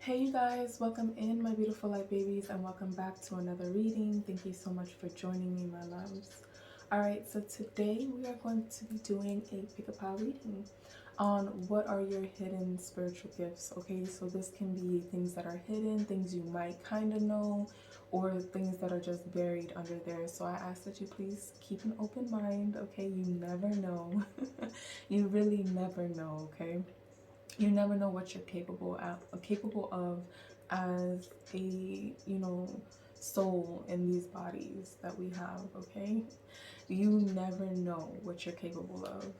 Hey you guys, welcome in my beautiful light babies and welcome back to another reading. Thank you so much for joining me, my loves. Alright, so today we are going to be doing a pick a pile reading on what are your hidden spiritual gifts. Okay, so this can be things that are hidden, things you might kind of know, or things that are just buried under there. So I ask that you please keep an open mind. Okay, you never know. You really never know. Okay, you never know what you're capable of as a soul in these bodies that we have. Okay, you never know what you're capable of.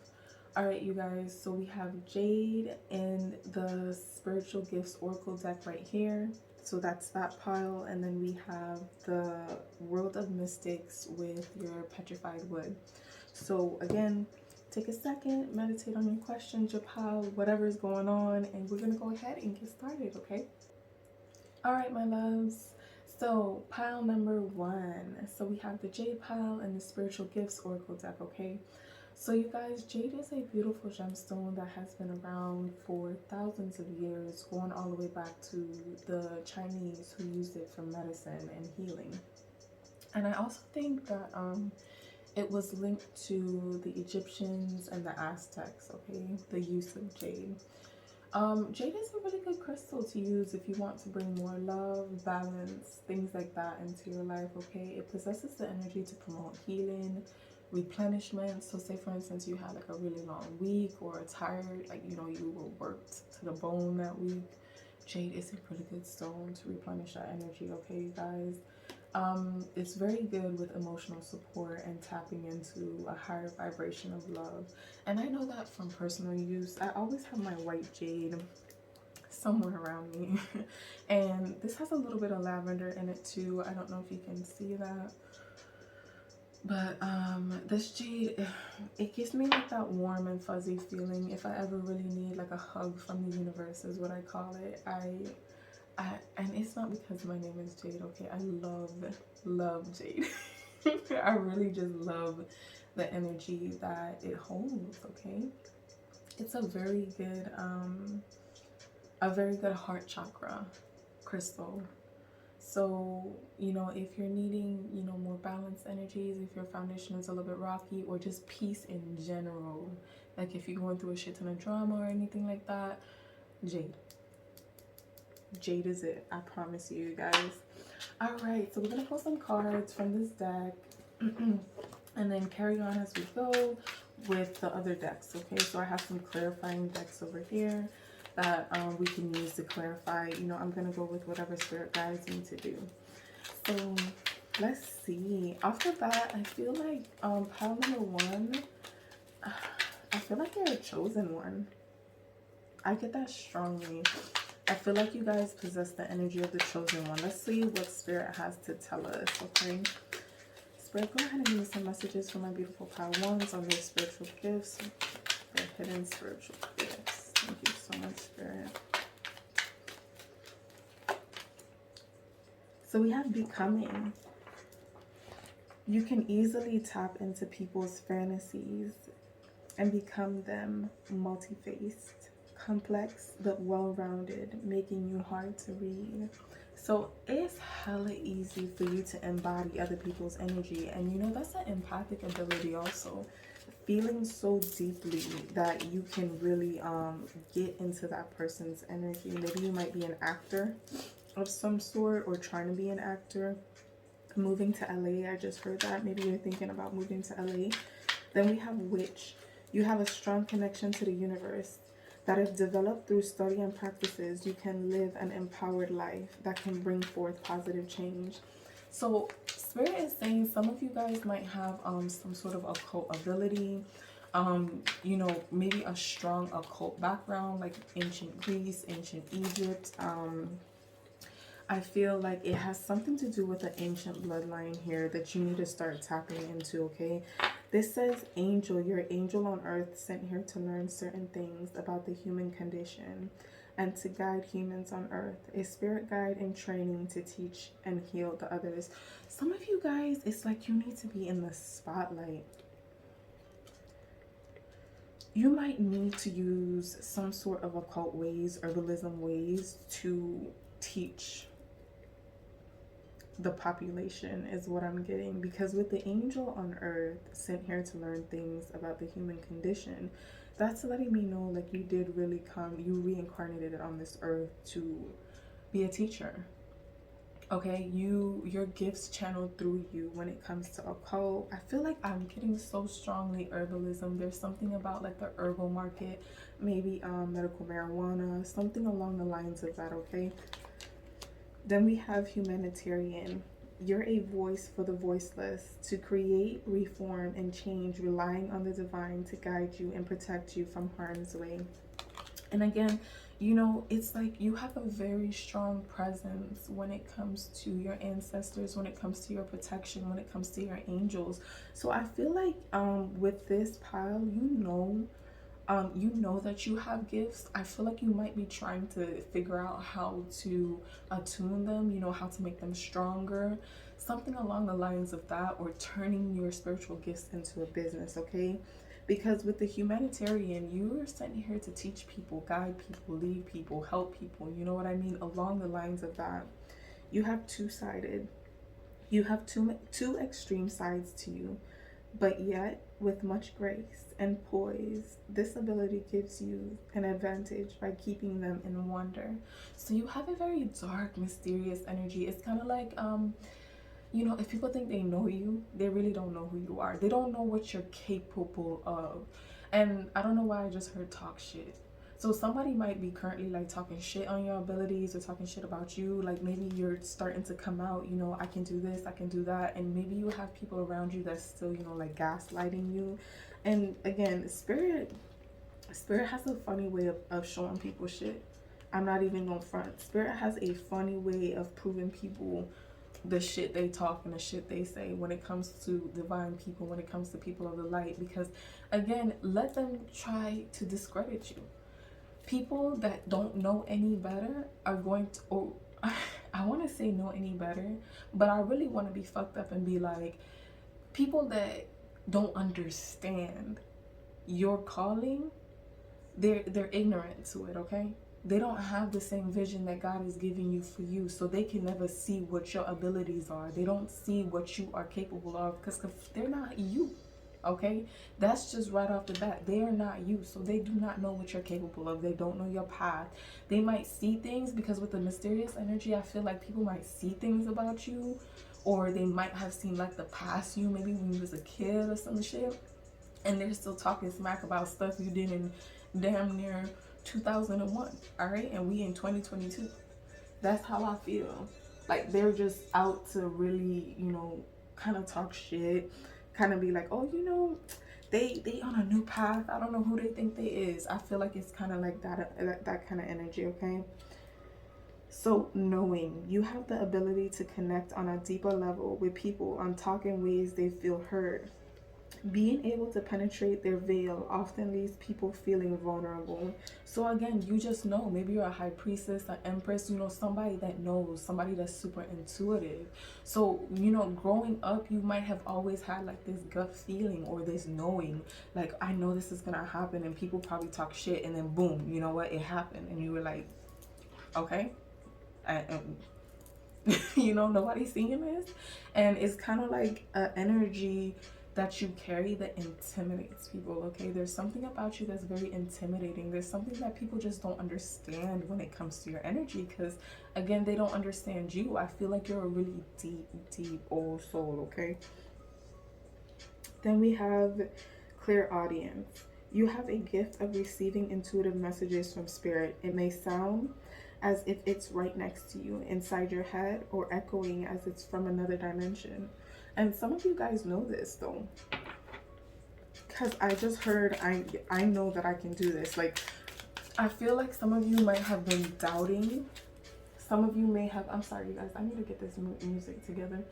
All right, you guys, so we have Jade in the spiritual gifts oracle deck right here, so that's that pile. And then we have the world of mystics with your petrified wood. So again, take a second, meditate on your questions, your pile, whatever's going on, and we're gonna go ahead and get started, okay? All right, my loves. So pile number one. So we have the Jade pile and the spiritual gifts oracle deck, okay? So you guys, jade is a beautiful gemstone that has been around for thousands of years, going all the way back to the Chinese who used it for medicine and healing. And I also think that it was linked to the Egyptians and the Aztecs, okay? The use of jade. Jade is a really good crystal to use if you want to bring more love, balance, things like that into your life, okay? It possesses the energy to promote healing, replenishment. So say for instance you had like a really long week or a tired, like you were worked to the bone that week. Jade is a really good stone to replenish that energy, okay, you guys? It's very good with emotional support and tapping into a higher vibration of love. And I know that from personal use. I always have my white jade somewhere around me. And this has a little bit of lavender in it too. I don't know if you can see that. But this jade, it gives me like that warm and fuzzy feeling. If I ever really need like a hug from the universe is what I call it. And it's not because my name is Jade, okay? I love Jade. I really just love the energy that it holds, okay? It's a very good heart chakra crystal. So, if you're needing, more balanced energies, if your foundation is a little bit rocky, or just peace in general, like if you're going through a shit ton of drama or anything like that, Jade. Jade is it. I promise you guys. All right, so we're gonna pull some cards from this deck and then carry on as we go with the other decks. Okay, so I have some clarifying decks over here that we can use to clarify. I'm gonna go with whatever spirit guides me to do. So let's see. Off the bat, I feel like pile number one, I feel like you're a chosen one. I get that strongly. I feel like you guys possess the energy of the chosen one. Let's see what spirit has to tell us, okay? Spirit, go ahead and give me some messages for my beautiful pile ones on their spiritual gifts, their hidden spiritual gifts. Thank you so much, Spirit. So we have becoming. You can easily tap into people's fantasies and become them, multi-faced, complex but well-rounded, making you hard to read. So it's hella easy for you to embody other people's energy, and that's an empathic ability also, feeling so deeply that you can really get into that person's energy. Maybe you might be an actor of some sort or trying to be an actor. Moving to LA, I just heard that. Maybe you're thinking about moving to LA. Then we have witch. You have a strong connection to the universe that, if developed through study and practices, you can live an empowered life that can bring forth positive change. So Spirit is saying some of you guys might have some sort of occult ability, maybe a strong occult background, like ancient Greece, ancient Egypt. I feel like it has something to do with the ancient bloodline here that you need to start tapping into, okay? This says angel, you're an angel on earth sent here to learn certain things about the human condition and to guide humans on earth. A spirit guide in training to teach and heal the others. Some of you guys, it's like you need to be in the spotlight. you might need to use some sort of occult ways, herbalism ways to teach the population is what I'm getting, because with the angel on earth sent here to learn things about the human condition, that's letting me know like you did really come, you reincarnated on this earth to be a teacher. Okay, your gifts channeled through you when it comes to occult. I feel like I'm getting so strongly herbalism. There's something about like the herbal market, maybe medical marijuana, something along the lines of that. Okay, then we have humanitarian. You're a voice for the voiceless, to create, reform, and change, relying on the divine to guide you and protect you from harm's way. And again, you know, it's like you have a very strong presence when it comes to your ancestors, when it comes to your protection, when it comes to your angels. So I feel like with this pile, you know that you have gifts. I feel like you might be trying to figure out how to attune them, you know, how to make them stronger, something along the lines of that, or turning your spiritual gifts into a business. Okay, because with the humanitarian, you are sent here to teach people, guide people, lead people, help people, you know what I mean, along the lines of that. You have two-sided, you have two extreme sides to you, but yet with much grace and poise, this ability gives you an advantage by keeping them in wonder. So you have a very dark, mysterious energy. It's kind of like you know, if people think they know you, they really don't know who you are. They don't know what you're capable of. And I don't know why I just heard talk shit. So somebody might be currently like talking shit on your abilities or talking shit about you. Like maybe you're starting to come out, you know, I can do this, I can do that. And maybe you have people around you that's still, you know, like gaslighting you. And again, spirit has a funny way of showing people shit. I'm not even gonna front. Spirit has a funny way of proving people the shit they talk and the shit they say when it comes to divine people, when it comes to people of the light. Because again, let them try to discredit you. People that don't know any better are going to, or I want to say know any better, but I really want to be fucked up and be like, people that don't understand your calling, they're ignorant to it. Okay, they don't have the same vision that God is giving you for you, so they can never see what your abilities are. They don't see what you are capable of because they're not you. Okay, that's just right off the bat. They are not you, so they do not know what you're capable of. They don't know your path. They might see things, because with the mysterious energy, I feel like people might see things about you, or they might have seen like the past you, maybe when you was a kid or some shit, and they're still talking smack about stuff you did in damn near 2001. All right, and we in 2022. That's how I feel. Like they're just out to really, you know, kind of talk shit, kind of be like, oh, you know, they on a new path. I don't know who they think they is. I feel like it's kind of like that kind of energy. Okay, so knowing you have the ability to connect on a deeper level with people on talking ways they feel heard. Being able to penetrate their veil often leaves people feeling vulnerable. So again, you just know, maybe you're a high priestess, an empress, you know, somebody that knows, somebody that's super intuitive. So, you know, growing up, you might have always had like this gut feeling or this knowing, like, I know this is gonna happen, and people probably talk shit, and then boom, you know what, it happened, and you were like, okay, you know, nobody's seeing this. And it's kind of like an energy that you carry that intimidates people. Okay, there's something about you that's very intimidating. There's something that people just don't understand when it comes to your energy, because again, they don't understand you. I feel like you're a really deep old soul. Okay, then we have clear audience. You have a gift of receiving intuitive messages from spirit. It may sound as if it's right next to you, inside your head, or echoing as it's from another dimension. And some of you guys know this though, because I just heard, I know that I can do this. Like, I feel like some of you might have been doubting. Some of you may have, I'm sorry you guys, I need to get this music together.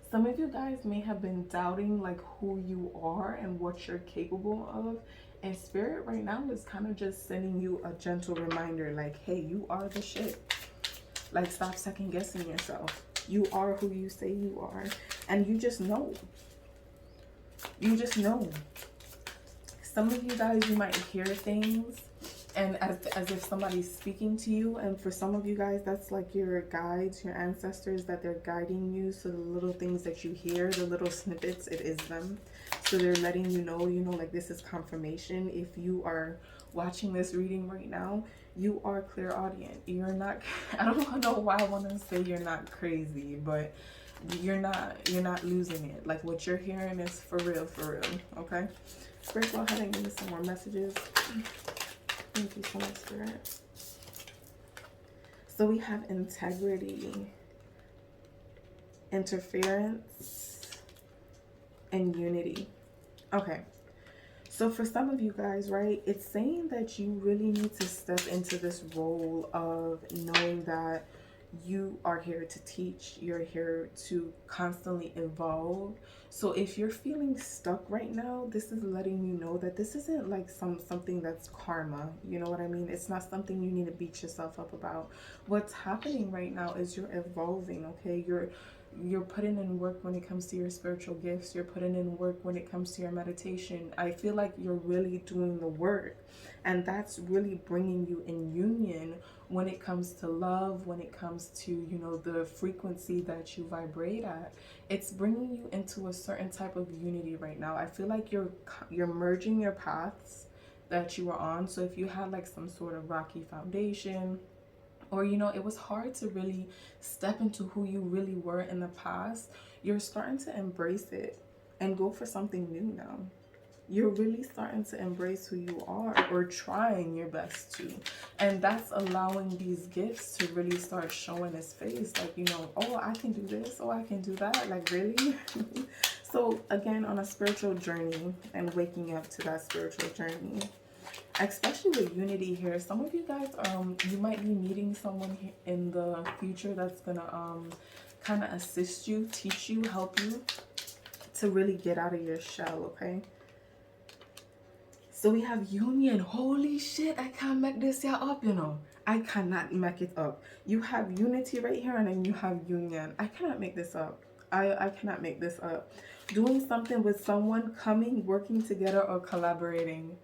Some of you guys may have been doubting like who you are and what you're capable of. And spirit right now is kind of just sending you a gentle reminder, like, hey, you are the shit. Like, stop second guessing yourself. You are who you say you are. And you just know. You just know. Some of you guys, you might hear things and as if somebody's speaking to you, and for some of you guys, that's like your guides, your ancestors, that they're guiding you. So the little things that you hear, the little snippets, it is them. So they're letting you know, like this is confirmation. If you are watching this reading right now, you are clairaudient. You're not, I don't know why I want to say you're not crazy, but you're not losing it. Like what you're hearing is for real, okay? Spirit, go ahead and give me some more messages. Thank you so much, Spirit. So we have integrity, interference, and unity. Okay. So for some of you guys, right, it's saying that you really need to step into this role of knowing that you are here to teach, you're here to constantly evolve. So if you're feeling stuck right now, this is letting you know that this isn't like something that's karma. You know what I mean? It's not something you need to beat yourself up about. What's happening right now is you're evolving, okay? You're putting in work when it comes to your spiritual gifts. You're putting in work when it comes to your meditation. I feel like you're really doing the work, and that's really bringing you in union when it comes to love, when it comes to, you know, the frequency that you vibrate at. It's bringing you into a certain type of unity right now. I feel like you're merging your paths that you were on. So if you had like some sort of rocky foundation, or, you know, it was hard to really step into who you really were in the past, you're starting to embrace it and go for something new now. You're really starting to embrace who you are, or trying your best to. And that's allowing these gifts to really start showing its face. Like, you know, oh, I can do this. Oh, I can do that. Like, really? So, again, on a spiritual journey and waking up to that spiritual journey, especially with unity here, some of you guys, you might be meeting someone in the future that's gonna kind of assist you, teach you, help you to really get out of your shell, okay? So we have union. Holy shit, I can't make this here up, you know. I cannot make it up. You have unity right here, and then you have union. I cannot make this up. I cannot make this up. Doing something with someone, coming, working together, or collaborating.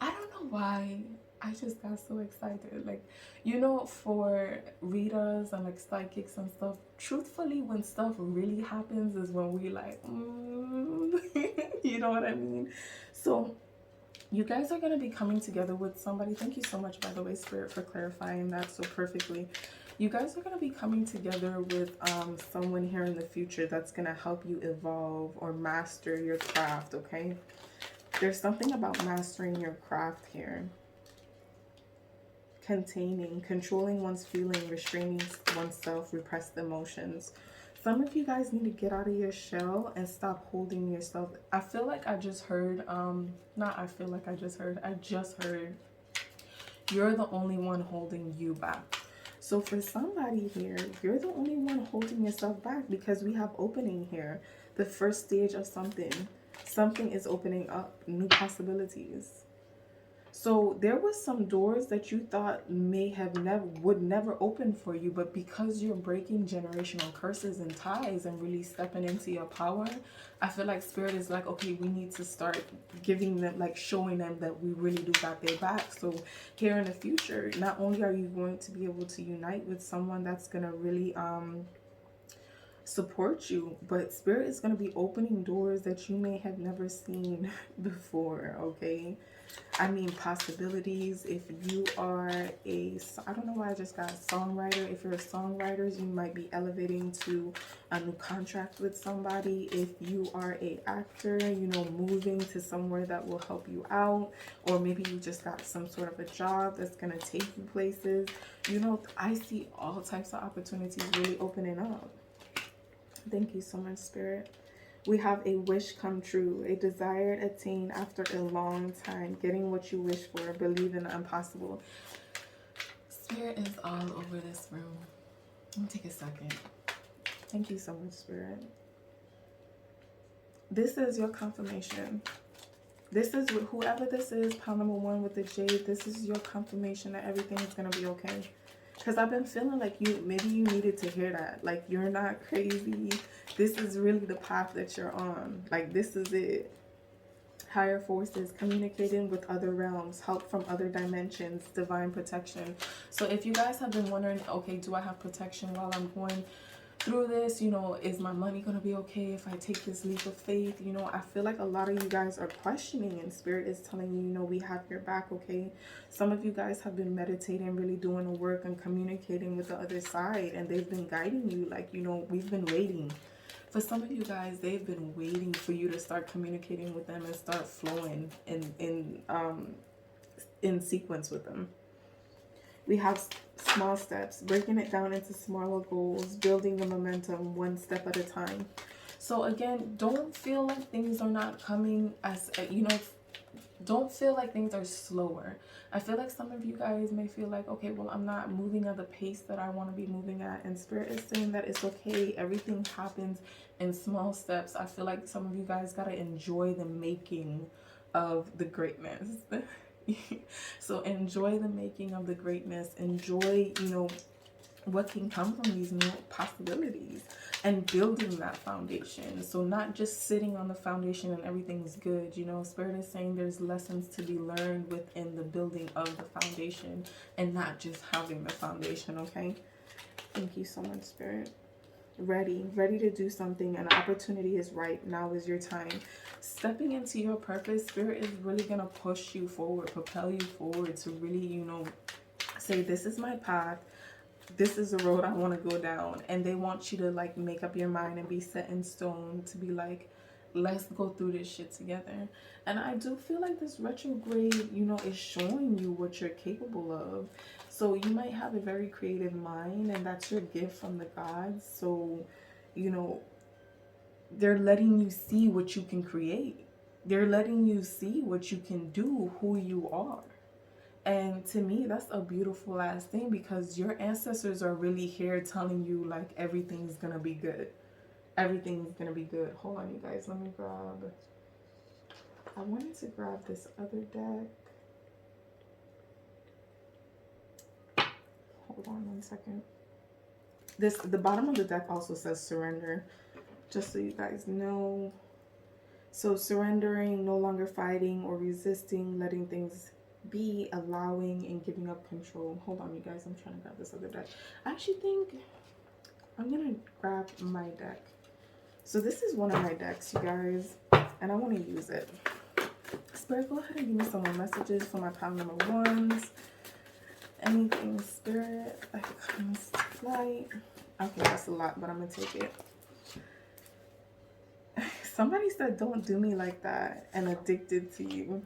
I don't know why I just got so excited. Like, you know, for readers and like psychics and stuff, truthfully, when stuff really happens is when we like, you know what I mean? So you guys are going to be coming together with somebody. Thank you so much, by the way, Spirit, for clarifying that so perfectly. You guys are going to be coming together with someone here in the future that's going to help you evolve or master your craft, okay? There's something about mastering your craft here. Containing, controlling one's feeling, restraining oneself, repressed emotions. Some of you guys need to get out of your shell and stop holding yourself. I feel like I just heard, I just heard you're the only one holding you back. So for somebody here, you're the only one holding yourself back, because we have opening here. The first stage of something. Something is opening up, new possibilities. So there was some doors that you thought would never open for you, but because you're breaking generational curses and ties and really stepping into your power, I feel like Spirit is like, okay, we need to start giving them, like showing them that we really do got their back. So here in the future, not only are you going to be able to unite with someone that's gonna really support you, but Spirit is going to be opening doors that you may have never seen before, okay? I mean, possibilities. If you are I don't know why I just got a songwriter. If you're a songwriter, you might be elevating to a new contract with somebody. If you are a actor, you know, moving to somewhere that will help you out, or maybe you just got some sort of a job that's going to take you places. You know, I see all types of opportunities really opening up. Thank you so much, Spirit. We have a wish come true, a desire attained after a long time, getting what you wish for, believe in the impossible. Spirit is all over this room. Let me take a second. Thank you so much, Spirit. This is your confirmation. This is, whoever this is, pile number 1 with the Jade, this is your confirmation that everything is going to be okay. Because I've been feeling like maybe you needed to hear that. Like, you're not crazy. This is really the path that you're on. Like, this is it. higher forces, communicating with other realms, help from other dimensions, divine protection. So if you guys have been wondering, okay, do I have protection while I'm going through this? You know, is my money going to be okay if I take this leap of faith? You know, I feel like a lot of you guys are questioning, and Spirit is telling you, you know, we have your back, okay? Some of you guys have been meditating, really doing the work and communicating with the other side, and they've been guiding you, like, you know, we've been waiting. For some of you guys, they've been waiting for you to start communicating with them and start flowing in sequence with them. We have small steps, breaking it down into smaller goals, building the momentum one step at a time. So again, don't feel like things are not coming as, you know, don't feel like things are slower. I feel like some of you guys may feel like, okay, well, I'm not moving at the pace that I want to be moving at. And Spirit is saying that it's okay. Everything happens in small steps. I feel like some of you guys got to enjoy the making of the greatness. So enjoy the making of the greatness. Enjoy, you know, what can come from these new possibilities and building that foundation. So not just sitting on the foundation and everything's good. You know, Spirit is saying there's lessons to be learned within the building of the foundation and not just having the foundation, okay? Thank you so much, Spirit. Ready to do something. An opportunity is right. Now is your time. Stepping into your purpose, Spirit is really going to push you forward, propel you forward to really, you know, say, this is my path. This is the road I want to go down. And they want you to like make up your mind and be set in stone to be like, let's go through this shit together. And I do feel like this retrograde, you know, is showing you what you're capable of. So you might have a very creative mind, and that's your gift from the gods. So, you know, they're letting you see what you can create. They're letting you see what you can do, who you are. And to me, that's a beautiful ass thing, because your ancestors are really here telling you like everything's gonna be good. Everything's gonna be good. Hold on, you guys. Let me grab. I wanted to grab this other deck. Hold on one second. The bottom of the deck also says surrender, just so you guys know. So surrendering, no longer fighting or resisting, letting things be, allowing and giving up control. Hold on, you guys. I'm trying to grab this other deck. I actually think I'm gonna grab my deck. So this is one of my decks, you guys, and I want to use it. Spirit, go ahead and give me some more messages for my pile number ones. Anything, Spirit, that comes to light. Okay, that's a lot, but I'm gonna take it. Somebody said, don't do me like that, and addicted to you.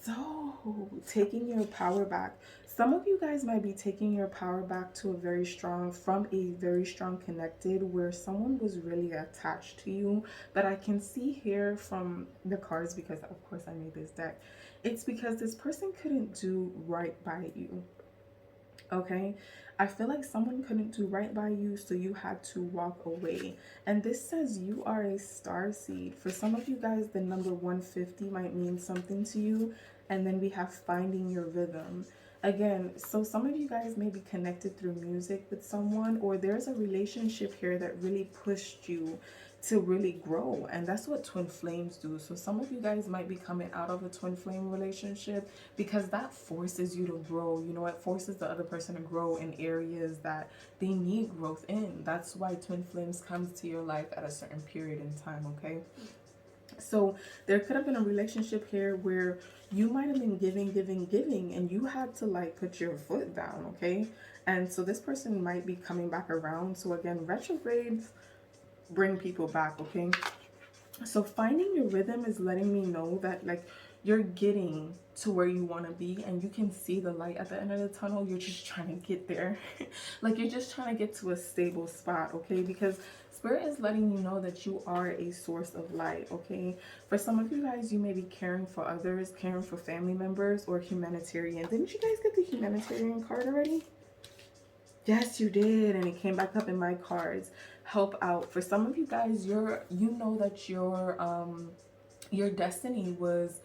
So, taking your power back. Some of you guys might be taking your power back to a very strong connected, where someone was really attached to you. But I can see here from the cards, because of course I made this deck, it's because this person couldn't do right by you. Okay, I feel like someone couldn't do right by you, so you had to walk away. And this says you are a star seed. For some of you guys, the number 150 might mean something to you. And then we have finding your rhythm. Again, so some of you guys may be connected through music with someone, or there's a relationship here that really pushed you to really grow. And that's what twin flames do. So some of you guys might be coming out of a twin flame relationship, because that forces you to grow. You know, it forces the other person to grow in areas that they need growth in. That's why twin flames comes to your life at a certain period in time, okay? So there could have been a relationship here where you might have been giving, and you had to like put your foot down, okay? And so this person might be coming back around. So again, retrogrades bring people back, okay? So finding your rhythm is letting me know that like you're getting to where you want to be, and you can see the light at the end of the tunnel. You're just trying to get there. Like you're just trying to get to a stable spot, okay? Because Spirit is letting you know that you are a source of light, okay? For some of you guys, you may be caring for others, caring for family members, or humanitarian. Didn't you guys get the humanitarian card already? Yes, you did, and it came back up in my cards. Help out. For some of you guys, you know that your destiny was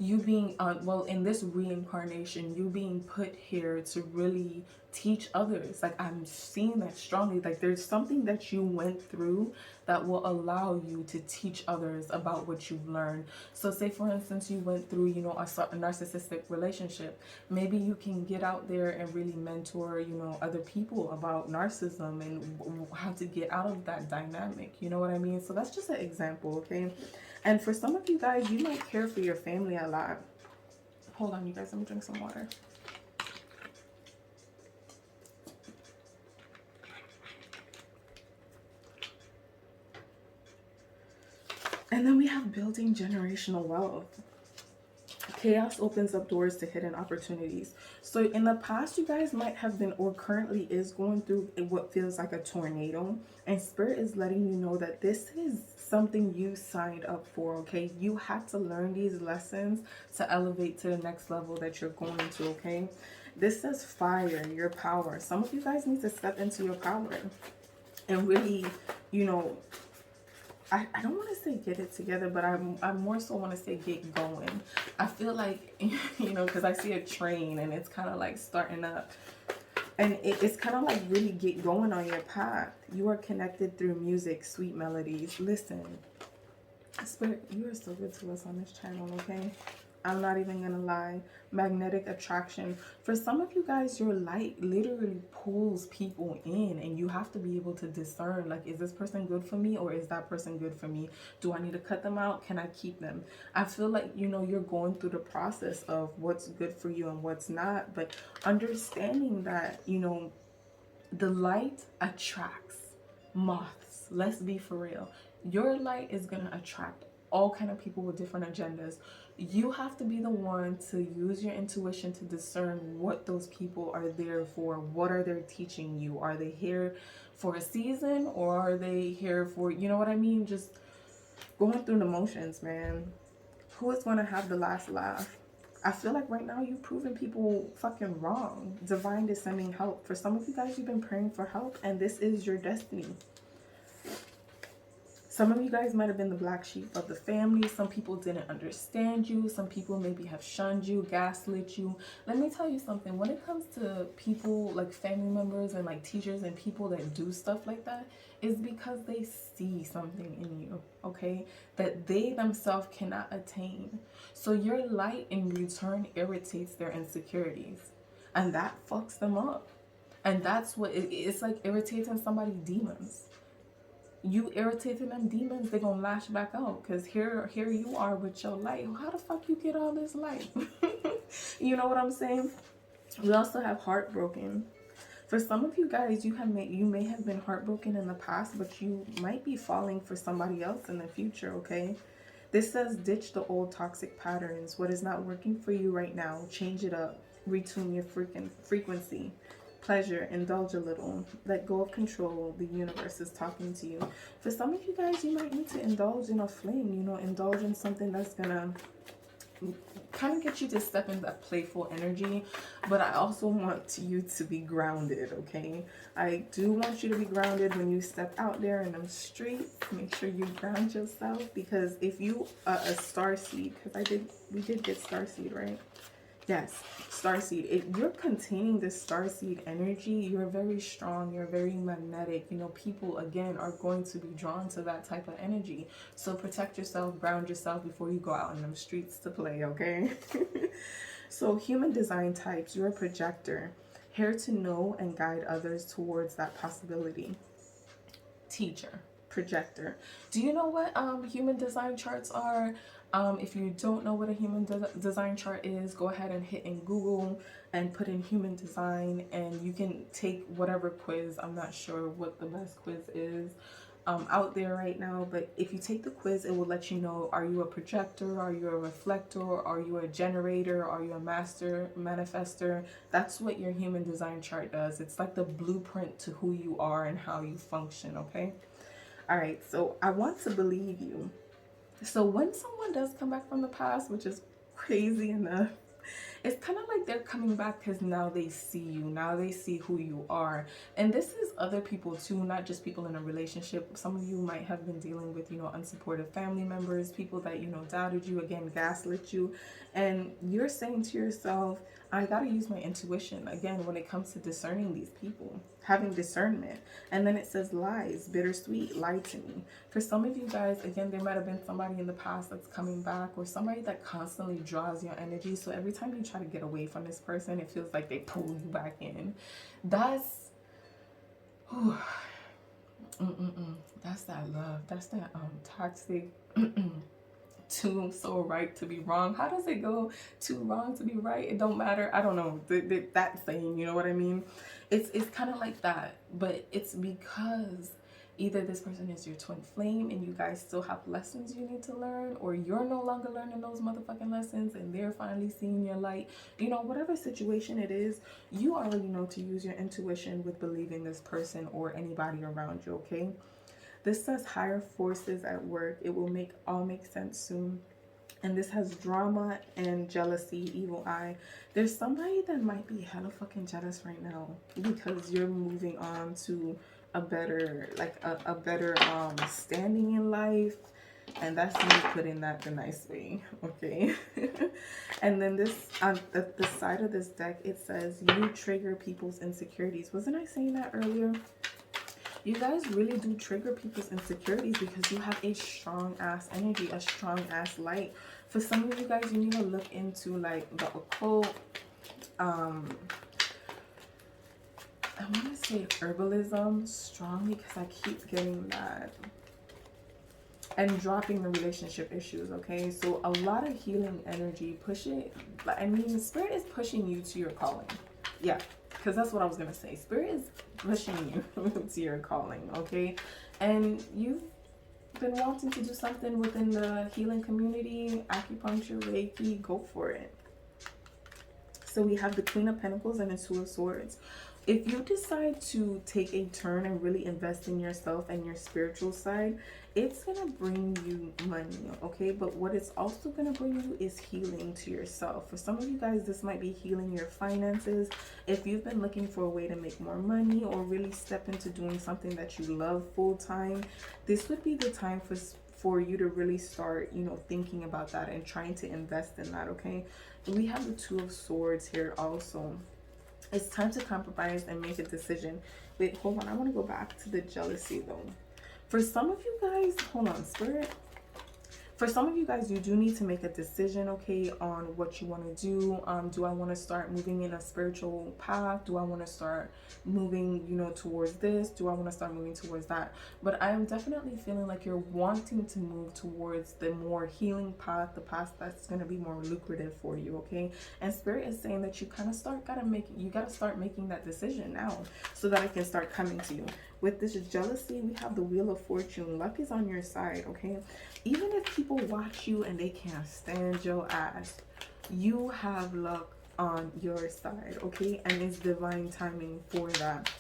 you being well, in this reincarnation, you being put here to really teach others. Like, I'm seeing that strongly. Like, there's something that you went through that will allow you to teach others about what you've learned. So say for instance you went through, you know, a narcissistic relationship. Maybe you can get out there and really mentor, you know, other people about narcissism and how to get out of that dynamic. You know what I mean? So that's just an example, okay? And for some of you guys, you might care for your family a lot. Hold on, you guys, let me drink some water. And then we have building generational wealth. Chaos opens up doors to hidden opportunities. So in the past, you guys might have been or currently is going through what feels like a tornado. And Spirit is letting you know that this is something you signed up for, okay? You had to learn these lessons to elevate to the next level that you're going to, okay? This says fire, your power. Some of you guys need to step into your power and really, you know, I don't want to say get it together, but I more so want to say get going. I feel like, you know, because I see a train and it's kind of like starting up. And it's kind of like really get going on your path. You are connected through music, sweet melodies. Listen, Spirit, you are so good to us on this channel, okay? I'm not even gonna lie. Magnetic attraction. For some of you guys, your light literally pulls people in, and you have to be able to discern, like, is this person good for me or is that person good for me? Do I need to cut them out? Can I keep them? I feel like, you know, you're going through the process of what's good for you and what's not, but understanding that, you know, the light attracts moths. Let's be for real. Your light is gonna attract all kind of people with different agendas. You have to be the one to use your intuition to discern what those people are there for. What are they teaching you? Are they here for a season or are they here for, you know what I mean? Just going through the motions, man. Who is going to have the last laugh? I feel like right now you've proven people fucking wrong. Divine is sending help. For some of you guys, you've been praying for help and this is your destiny. Some of you guys might have been the black sheep of the family. Some people didn't understand you. Some people maybe have shunned you, gaslit you. Let me tell you something. When it comes to people like family members and like teachers and people that do stuff like that, is because they see something in you, okay, that they themselves cannot attain. So your light in return irritates their insecurities, and that fucks them up. And that's what it's like, irritating somebody's demons. You irritating them demons, they're gonna lash back out. Because here you are with your light. How the fuck you get all this light? You know what I'm saying? We also have heartbroken. For some of you guys, you may have been heartbroken in the past, but you might be falling for somebody else in the future, okay? This says ditch the old toxic patterns. What is not working for you right now, change it up. Retune your freaking frequency. Pleasure, indulge a little. Let go of control. The universe is talking to you. For some of you guys, you might need to indulge in a fling, you know, indulge in something that's gonna kind of get you to step in that playful energy. But I also want you to be grounded, okay? I do want you to be grounded when you step out there in them streets. Make sure you ground yourself, because if you are a starseed, because we did get starseed, right? Yes, starseed. If you're containing this starseed energy, you're very strong, you're very magnetic. You know, people, again, are going to be drawn to that type of energy. So protect yourself, ground yourself before you go out in them streets to play, okay? So human design types, you're a projector. Here to know and guide others towards that possibility. Teacher, projector. Do you know what human design charts are? If you don't know what a human design chart is, go ahead and hit in Google and put in human design, and you can take whatever quiz. I'm not sure what the best quiz is out there right now, but if you take the quiz, it will let you know, are you a projector, are you a reflector, are you a generator, are you a master manifester? That's what your human design chart does. It's like the blueprint to who you are and how you function, okay? All right, so I want to believe you. So when someone does come back from the past, which is crazy enough, It's kind of like they're coming back because now they see you, now they see who you are. And this is other people too, not just people in a relationship. Some of you might have been dealing with, unsupportive family members, people that, doubted you, again, gaslit you. And you're saying to yourself, I gotta use my intuition again when it comes to discerning these people, having discernment. And then it says lies, bittersweet, lie to me. For some of you guys, again, there might have been somebody in the past that's coming back, or somebody that constantly draws your energy. So every time you try to get away from this person, it feels like they pull you back in. That's, whew, that's that love. That's that toxic. Too so right to be wrong. How does it go? Too wrong to be right. It don't matter. I don't know that saying. You know what I mean? It's kind of like that, but it's because either this person is your twin flame and you guys still have lessons you need to learn, or you're no longer learning those motherfucking lessons and they're finally seeing your light. Whatever situation it is, you already know to use your intuition with believing this person or anybody around you. Okay. This says higher forces at work. It will all make sense soon. And this has drama and jealousy, evil eye. There's somebody that might be hella fucking jealous right now because you're moving on to a better, like a better standing in life. And that's me putting that the nice way, okay? And then this, on the side of this deck, it says you trigger people's insecurities. Wasn't I saying that earlier? You guys really do trigger people's insecurities because you have a strong ass energy, a strong ass light. For some of you guys, you need to look into like the occult, I want to say herbalism strongly because I keep getting that. And dropping the relationship issues, okay? So a lot of healing energy, Spirit is pushing you to your calling. Yeah, because that's what I was going to say. Spirit is pushing you to your calling, okay? And you've been wanting to do something within the healing community, acupuncture, Reiki, go for it. So we have the Queen of Pentacles and the Two of Swords. If you decide to take a turn and really invest in yourself and your spiritual side, it's going to bring you money, okay? But what it's also going to bring you is healing to yourself. For some of you guys, this might be healing your finances. If you've been looking for a way to make more money or really step into doing something that you love full time, this would be the time for you to really start, thinking about that and trying to invest in that, okay? We have the Two of Swords here also. It's time to compromise and make a decision. Wait, hold on. I want to go back to the jealousy though. For some of you guys, hold on, Spirit. For some of you guys, you do need to make a decision, okay, on what you want to do. Do I want to start moving in a spiritual path? Do I want to start moving, towards this? Do I want to start moving towards that? But I am definitely feeling like you're wanting to move towards the more healing path, the path that's going to be more lucrative for you, okay? And Spirit is saying that you kind of gotta start making that decision now so that it can start coming to you. With this jealousy, we have the Wheel of Fortune. Luck is on your side, okay? Even if people watch you and they can't stand your ass, you have luck on your side, okay? And it's divine timing for that.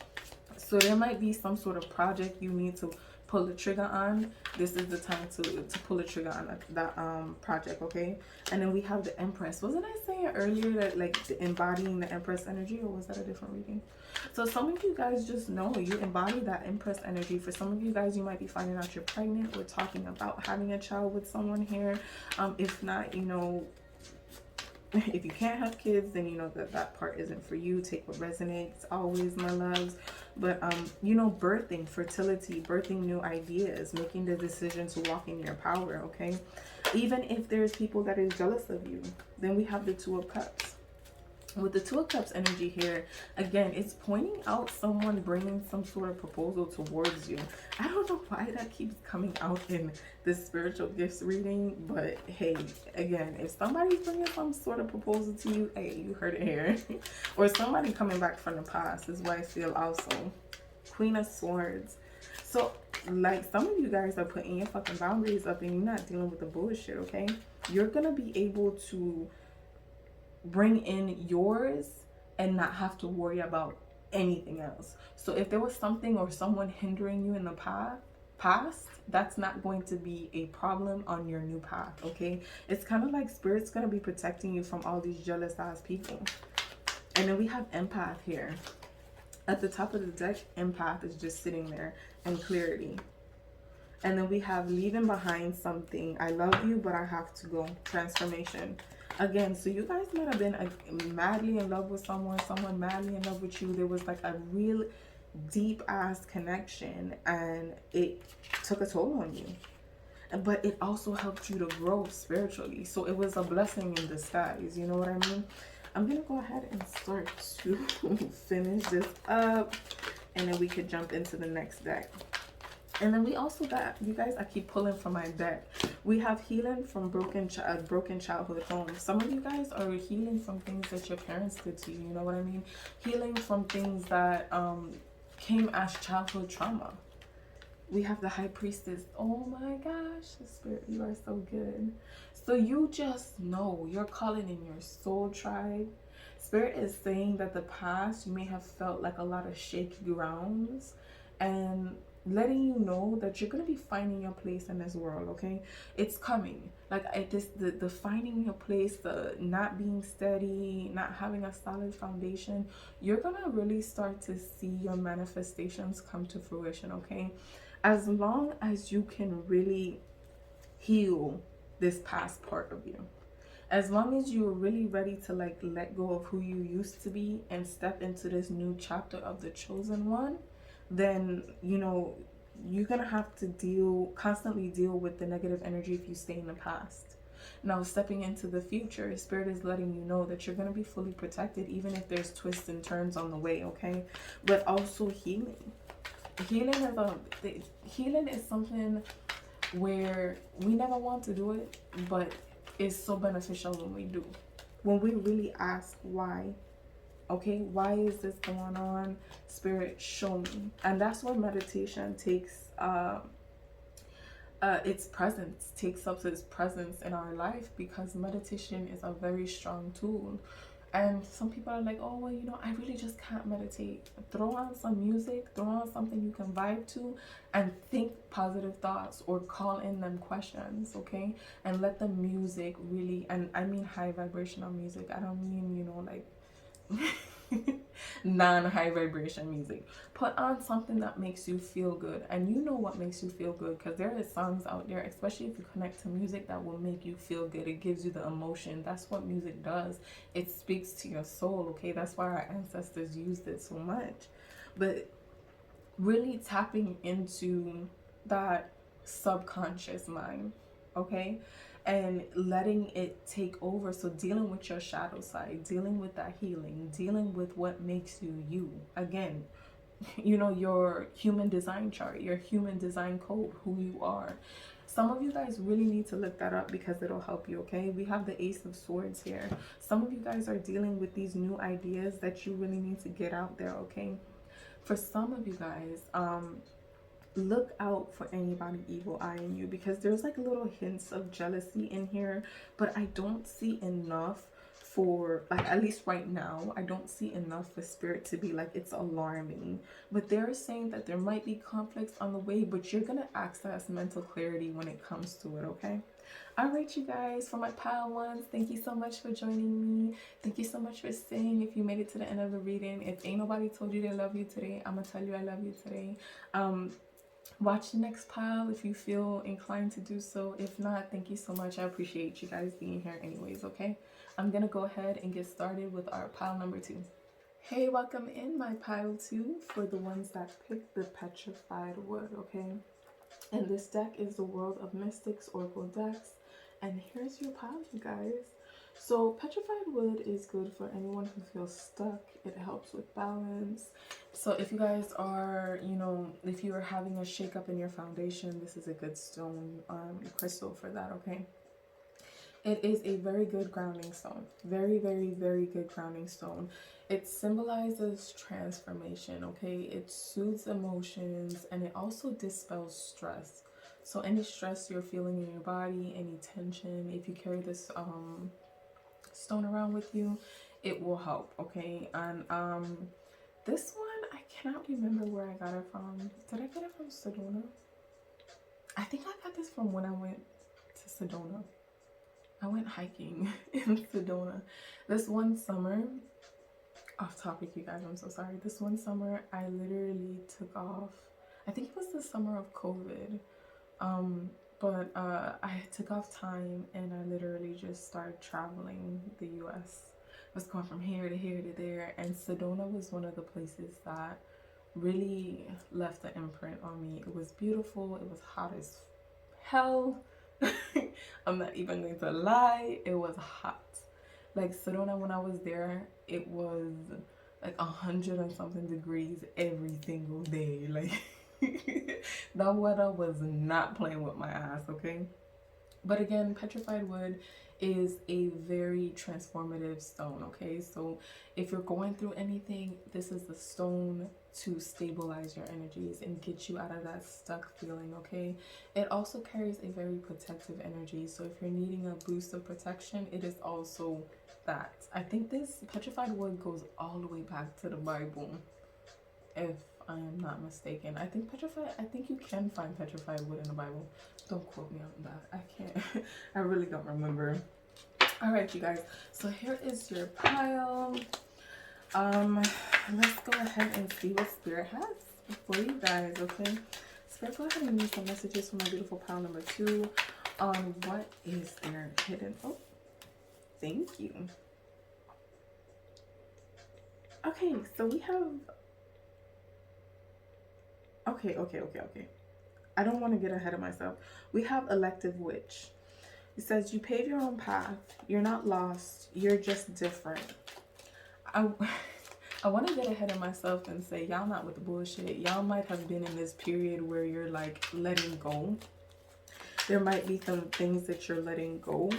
So there might be some sort of project you need to pull the trigger on. This is the time to pull the trigger on that project, okay? And then we have the Empress. Wasn't I saying earlier that like embodying the Empress energy, or was that a different reading? So some of you guys just know you embody that Empress energy. For some of you guys, you might be finding out you're pregnant. We're talking about having a child with someone here. If not, if you can't have kids, then that part isn't for you. Take what resonates always, my loves. But birthing, fertility, birthing new ideas, making the decision to walk in your power, okay? Even if there's people that is jealous of you, then we have the Two of Cups. With the Two of Cups energy here, again, it's pointing out someone bringing some sort of proposal towards you. I don't know why that keeps coming out in this spiritual gifts reading, but hey, again, if somebody's bringing some sort of proposal to you, hey, you heard it here. Or somebody coming back from the past is what I feel also. Queen of Swords. So, like, some of you guys are putting your fucking boundaries up and you're not dealing with the bullshit, okay? You're gonna be able to bring in yours and not have to worry about anything else. So if there was something or someone hindering you in the path, past, that's not going to be a problem on your new path, okay? It's kind of like Spirit's going to be protecting you from all these jealous ass people. And then we have empath here. At the top of the deck, empath is just sitting there, and clarity. And then we have leaving behind something. I love you, but I have to go. Transformation. Again, so you guys might have been madly in love with someone madly in love with you. There was like a real deep ass connection, and it took a toll on you. But it also helped you to grow spiritually. So it was a blessing in disguise. You know what I mean? I'm going to go ahead and start to finish this up. And then we could jump into the next deck. And then we also got, you guys, I keep pulling from my deck. We have healing from broken childhood home. Some of you guys are healing from things that your parents did to you. You know what I mean? Healing from things that came as childhood trauma. We have the High Priestess. Oh my gosh, Spirit, you are so good. So you just know you're calling in your soul tribe. Spirit is saying that the past, you may have felt like a lot of shaky grounds, and letting you know that you're going to be finding your place in this world, okay? It's coming. Like the finding your place, the not being steady, not having a solid foundation, you're going to really start to see your manifestations come to fruition, okay? As long as you can really heal this past part of you, as long as you're really ready to like let go of who you used to be and step into this new chapter of the chosen one, then you know you're gonna have to constantly deal with the negative energy if you stay in the past. Now stepping into the future, Spirit is letting you know that you're gonna be fully protected even if there's twists and turns on the way, okay? But also healing. Healing is something where we never want to do it, but it's so beneficial when we do. When we really ask why. Okay, why is this going on? Spirit, show me. And that's where meditation takes its presence, takes up its presence in our life, because meditation is a very strong tool. And some people are like, oh, well, you know, I really just can't meditate. Throw on some music, throw on something you can vibe to, and think positive thoughts or call in them questions, okay? And let the music really, and I mean high vibrational music. I don't mean, you know, like non-high vibration music. Put on something that makes you feel good, and you know what makes you feel good, because there is songs out there, especially if you connect to music, that will make you feel good. It gives you the emotion. That's what music does. It speaks to your soul, okay? That's why our ancestors used it so much. But really tapping into that subconscious mind, okay? And letting it take over. So dealing with your shadow side, dealing with that healing, dealing with what makes you you. Again, you know, your human design chart, your human design code, who you are. Some of you guys really need to look that up because it'll help you, okay? We have the Ace of Swords here. Some of you guys are dealing with these new ideas that you really need to get out there, okay? For some of you guys, look out for anybody evil eyeing you, because there's like little hints of jealousy in here, but I don't see enough for, like, at least right now, I don't see enough for Spirit to be like it's alarming. But they're saying that there might be conflicts on the way, but you're gonna access mental clarity when it comes to it, okay? All right, you guys, for my pile ones, thank you so much for joining me. Thank you so much for staying. If you made it to the end of the reading, if ain't nobody told you they love you today, I'm gonna tell you I love you today. Watch the next pile if you feel inclined to do so. If not, thank you so much. I appreciate you guys being here anyways, okay? I'm gonna go ahead and get started with our pile number 2. Hey, welcome in my pile 2 for the ones that picked the Petrified Wood, okay? And this deck is the World of Mystics Oracle decks. And here's your pile, you guys. So Petrified Wood is good for anyone who feels stuck. It helps with balance. So if you guys are, you know, if you are having a shakeup in your foundation, this is a good stone, crystal for that, okay? It is a very good grounding stone. Very, very, very good grounding stone. It symbolizes transformation, okay? It soothes emotions, and it also dispels stress. So any stress you're feeling in your body, any tension, if you carry this stone around with you, it will help, okay? And this one, I cannot remember where I got it from. Did I get it from Sedona? I think I got this from when I went to Sedona. I went hiking in Sedona this one summer. Off topic, you guys, I'm so sorry. This one summer, I literally took off. I think it was the summer of COVID. Um, but I took off time and I literally just started traveling the US. I was going from here to here to there, and Sedona was one of the places that really left an imprint on me. It was beautiful, it was hot as hell. I'm not even going to lie, it was hot. Like Sedona, when I was there, it was like 100 and something degrees every single day. Like that weather was not playing with my ass, okay? But again, petrified wood is a very transformative stone, okay? So if you're going through anything, this is the stone to stabilize your energies and get you out of that stuck feeling, okay? It also carries a very protective energy. So if you're needing a boost of protection, it is also that. I think this petrified wood goes all the way back to the Bible, if I am not mistaken. I think you can find petrified wood in the Bible. Don't quote me on that. I can't. I really don't remember. All right, you guys. So here is your pile. Let's go ahead and see what Spirit has for you guys, okay? Spirit, go ahead and give me some messages for my beautiful pile number 2 on what is there hidden. Oh, thank you. Okay, so we have... Okay. I don't want to get ahead of myself. We have Elective Witch. It says, you pave your own path. You're not lost. You're just different. I want to get ahead of myself and say, y'all not with the bullshit. Y'all might have been in this period where you're like letting go. There might be some things that you're letting go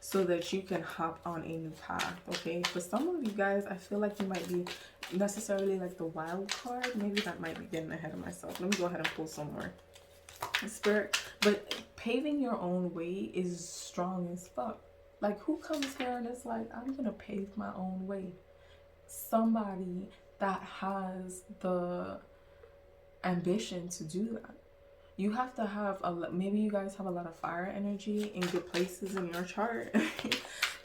so that you can hop on a new path, okay? For some of you guys, I feel like you might be necessarily like the wild card. Maybe that might be getting ahead of myself. Let me go ahead and pull some more. Spirit, but paving your own way is strong as fuck. Like, who comes here and it's like, I'm gonna pave my own way? Somebody that has the ambition to do that. You have to have maybe you guys have a lot of fire energy in good places in your chart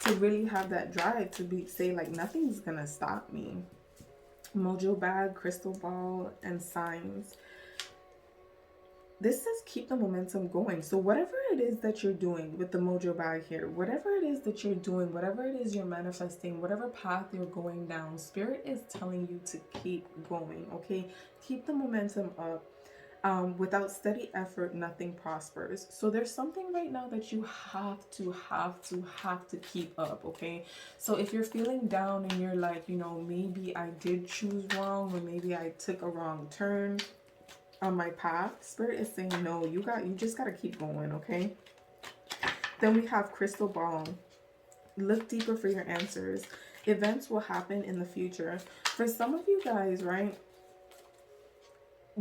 to really have that drive to say like, nothing's gonna stop me. Mojo bag, crystal ball, and signs. This says keep the momentum going. So whatever it is that you're doing with the mojo bag here, whatever it is that you're doing, whatever it is you're manifesting, whatever path you're going down, Spirit is telling you to keep going, okay? Keep the momentum up. Without steady effort, nothing prospers. So there's something right now that you have to keep up, okay? So if you're feeling down and you're like, you know, maybe I did choose wrong, or maybe I took a wrong turn on my path, Spirit is saying, no, you just got to keep going, okay? Then we have crystal ball. Look deeper for your answers. Events will happen in the future. For some of you guys, right?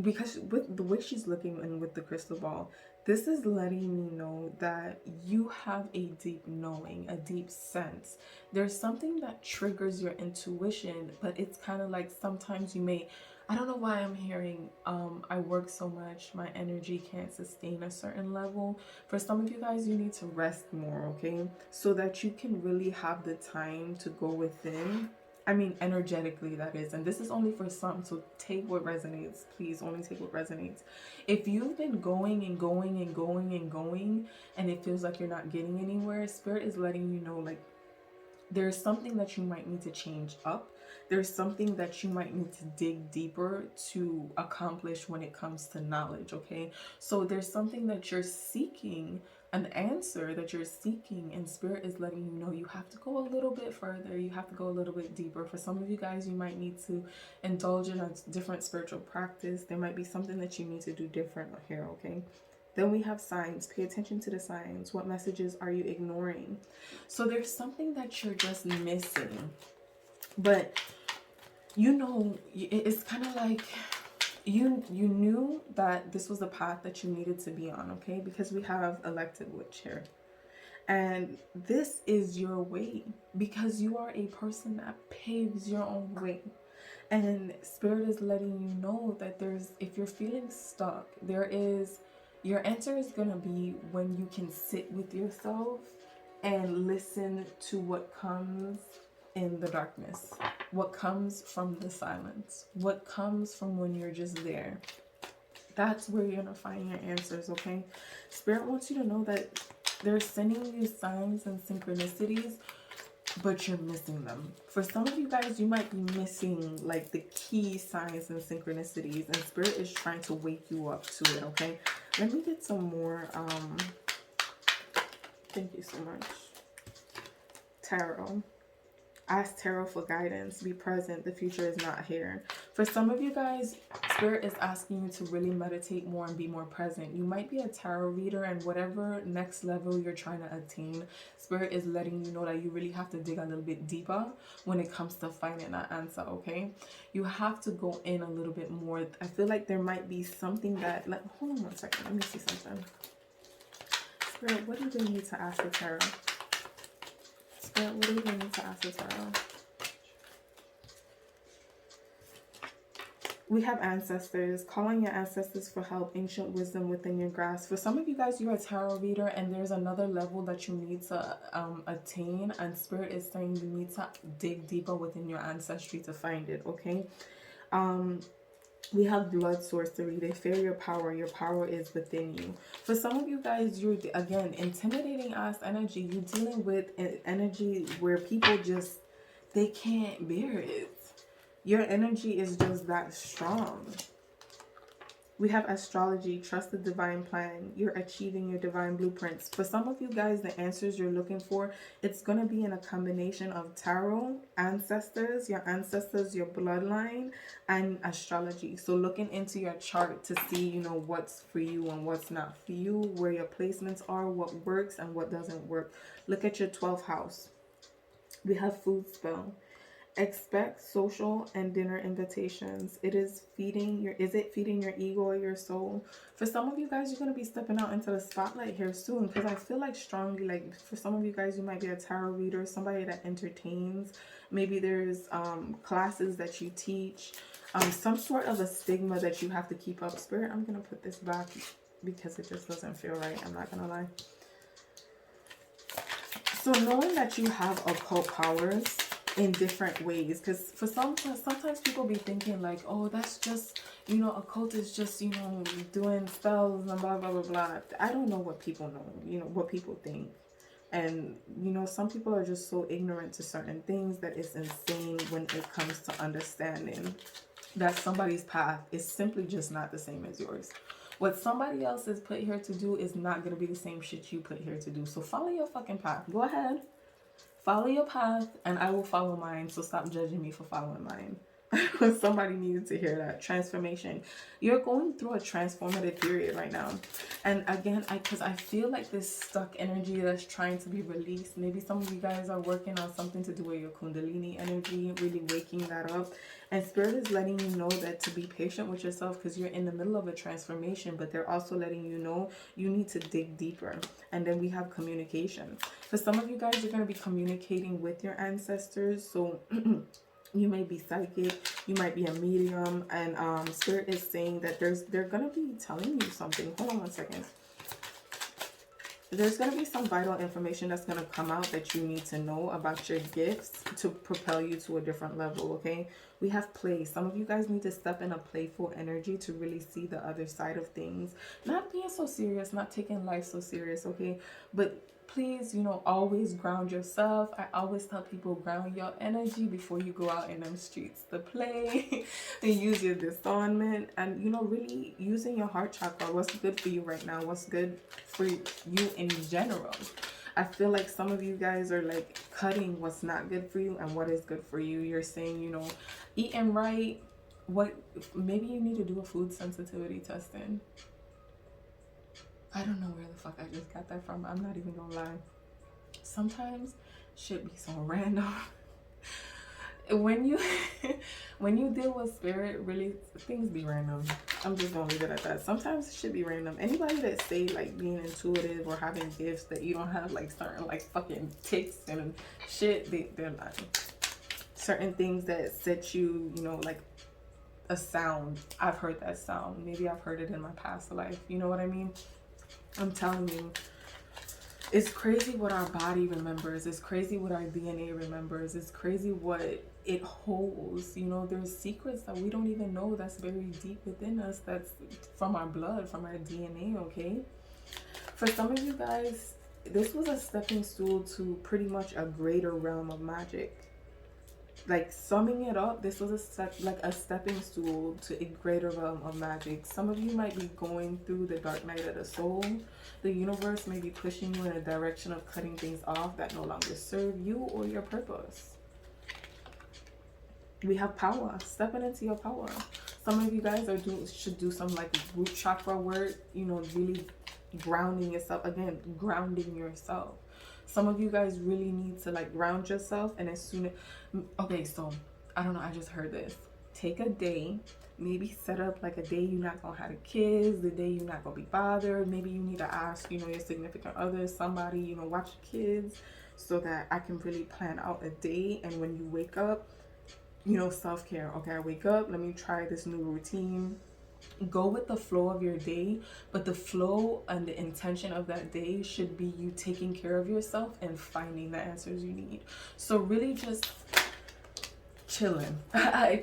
Because with the way she's looking and with the crystal ball, this is letting me know that you have a deep knowing, a deep sense. There's something that triggers your intuition, but it's kind of like sometimes you may, I don't know why I'm hearing, I work so much, my energy can't sustain a certain level. For some of you guys, you need to rest more, okay? So that you can really have the time to go within. I mean, energetically, that is. And this is only for some, so take what resonates. Please, only take what resonates. If you've been going and going and going and going, and it feels like you're not getting anywhere, Spirit is letting you know, like, there's something that you might need to change up. There's something that you might need to dig deeper to accomplish when it comes to knowledge, okay? So there's something that you're seeking, an answer that you're seeking, and Spirit is letting you know you have to go a little bit further. You have to go a little bit deeper. For some of you guys, you might need to indulge in a different spiritual practice. There might be something that you need to do different here, okay? Then we have signs. Pay attention to the signs. What messages are you ignoring? So there's something that you're just missing. But, you know, it's kind of like you knew that this was the path that you needed to be on, okay? Because we have Elected Witch here. And this is your way. Because you are a person that paves your own way. And Spirit is letting you know that if you're feeling stuck, there is Your answer is going to be when you can sit with yourself and listen to what comes in the darkness, what comes from the silence, what comes from when you're just there. That's where you're going to find your answers, okay? Spirit wants you to know that they're sending you signs and synchronicities, but you're missing them. For some of you guys, you might be missing like the key signs and synchronicities, and Spirit is trying to wake you up to it, okay? Let me get some more, thank you so much. Tarot. Ask Tarot for guidance. Be present. The future is not here. For some of you guys, Spirit is asking you to really meditate more and be more present. You might be a tarot reader, and whatever next level you're trying to attain, Spirit is letting you know that you really have to dig a little bit deeper when it comes to finding that answer, okay? You have to go in a little bit more. I feel like there might be something that, like, hold on one second. Let me see something. Spirit, what do they need to ask the tarot? Spirit, what do they need to ask the tarot? We have ancestors. Call on your ancestors for help. Ancient wisdom within your grasp. For some of you guys, you're a tarot reader and there's another level that you need to attain. And Spirit is saying you need to dig deeper within your ancestry to find it, okay? We have blood sorcery. They fear your power. Your power is within you. For some of you guys, you're, again, intimidating ass energy. You're dealing with an energy where people just, they can't bear it. Your energy is just that strong. We have astrology. Trust the divine plan. You're achieving your divine blueprints. For some of you guys, the answers you're looking for, it's going to be in a combination of tarot, ancestors, your bloodline, and astrology. So looking into your chart to see, you know, what's for you and what's not for you, where your placements are, what works and what doesn't work. Look at your 12th house. We have food spell. Expect social and dinner invitations. Is it feeding your ego or your soul? For some of you guys, you're going to be stepping out into the spotlight here soon, because I feel like strongly, like for some of you guys, you might be a tarot reader, somebody that entertains. Maybe there's classes that you teach, some sort of a stigma that you have to keep up. Spirit, I'm going to put this back because it just doesn't feel right. I'm not going to lie. So knowing that you have occult powers in different ways, because for sometimes people be thinking like, oh, that's just, you know, occult is just, you know, doing spells and blah blah blah blah. I don't know what people know, you know, what people think. And you know, some people are just so ignorant to certain things that it's insane when it comes to understanding that somebody's path is simply just not the same as yours. What somebody else is put here to do is not going to be the same shit you put here to do. So follow your fucking path. Go ahead. Follow your path and I will follow mine. So stop judging me for following mine. Somebody needed to hear that. Transformation. You're going through a transformative period right now. And again, because I feel like this stuck energy that's trying to be released. Maybe some of you guys are working on something to do with your Kundalini energy, really waking that up. And Spirit is letting you know that to be patient with yourself, because you're in the middle of a transformation, but they're also letting you know you need to dig deeper. And then we have communication. For some of you guys, you're going to be communicating with your ancestors. So you may be psychic, you might be a medium, and Spirit is saying that they're going to be telling you something. Hold on one second. There's going to be some vital information that's going to come out that you need to know about your gifts to propel you to a different level, okay? We have play. Some of you guys need to step in a playful energy to really see the other side of things. Not being so serious, not taking life so serious, okay? But please, you know, always ground yourself. I always tell people, ground your energy before you go out in them streets to play. And use your discernment and, you know, really using your heart chakra. What's good for you right now? What's good for you in general? I feel like some of you guys are like cutting what's not good for you and what is good for you. You're saying, you know, eating right. What, maybe you need to do a food sensitivity testing. I don't know where the fuck I just got that from. I'm not even gonna lie. Sometimes shit be so random. When you deal with Spirit, really things be random. I'm just gonna leave it at that. Sometimes it should be random. Anybody that say like being intuitive or having gifts that you don't have, like certain like fucking ticks and shit, they're lying. Certain things that set you, you know, like a sound. I've heard that sound. Maybe I've heard it in my past life. You know what I mean? I'm telling you, it's crazy what our body remembers. It's crazy what our DNA remembers. It's crazy what it holds. You know, there's secrets that we don't even know that's very deep within us, that's from our blood, from our DNA, okay? For some of you guys, this was a stepping stool to pretty much a greater realm of magic. Like, summing it up, this was a stepping stool to a greater realm of magic. Some of you might be going through the dark night of the soul. The universe may be pushing you in a direction of cutting things off that no longer serve you or your purpose. We have power. Stepping into your power. Some of you guys should do some like root chakra work, you know, really grounding yourself. Again, grounding yourself. Some of you guys really need to like ground yourself, and as soon as, okay, so I don't know, I just heard this. Take a day, maybe set up like a day you're not gonna have the kids, the day you're not gonna be bothered. Maybe you need to ask, you know, your significant other, somebody, you know, watch the kids, so that I can really plan out a day. And when you wake up, you know, self-care. Okay, I wake up, let me try this new routine. Go with the flow of your day, but the flow and the intention of that day should be you taking care of yourself and finding the answers you need. So really just chilling.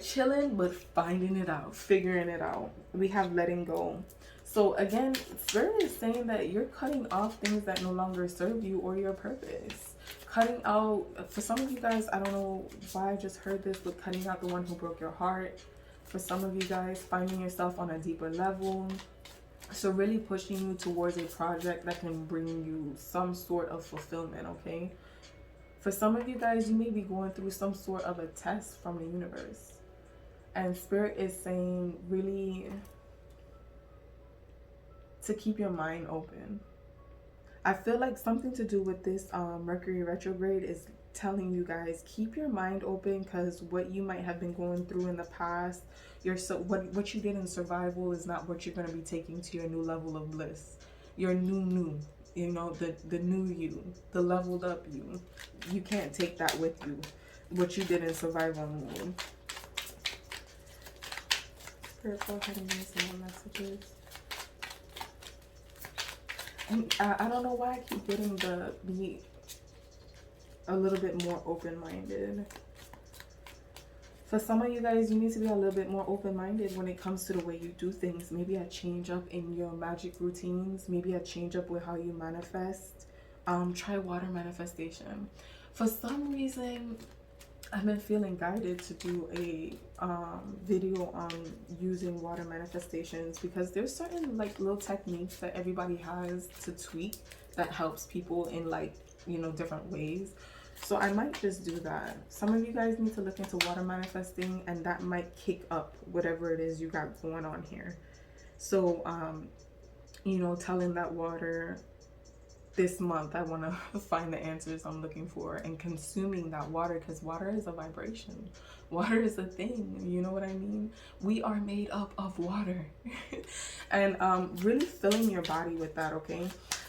Chilling, but finding it out, figuring it out. We have letting go. So again, Spirit is saying that you're cutting off things that no longer serve you or your purpose. Cutting out, for some of you guys, I don't know why I just heard this, but cutting out the one who broke your heart. For some of you guys, finding yourself on a deeper level. So really pushing you towards a project that can bring you some sort of fulfillment, okay? For some of you guys, you may be going through some sort of a test from the universe. And Spirit is saying really to keep your mind open. I feel like something to do with this Mercury retrograde is telling you guys, keep your mind open, because what you might have been going through in the past, what you did in survival is not what you're going to be taking to your new level of bliss. Your new, you know, the new you, the leveled up you. You can't take that with you, what you did in survival mode. Spirit, go ahead and give me some more messages. And I don't know why I keep getting the be a little bit more open-minded. For some of you guys, you need to be a little bit more open-minded when it comes to the way you do things. Maybe a change up in your magic routines. Maybe a change up with how you manifest. Try water manifestation. For some reason, I've been feeling guided to do a video on using water manifestations, because there's certain like little techniques that everybody has to tweak that helps people in like, you know, different ways. So I might just do that. Some of you guys need to look into water manifesting, and that might kick up whatever it is you got going on here. So you know, telling that water, this month I want to find the answers I'm looking for, and consuming that water, because water is a vibration. Water is a thing, you know what I mean? We are made up of water. And really filling your body with that, okay?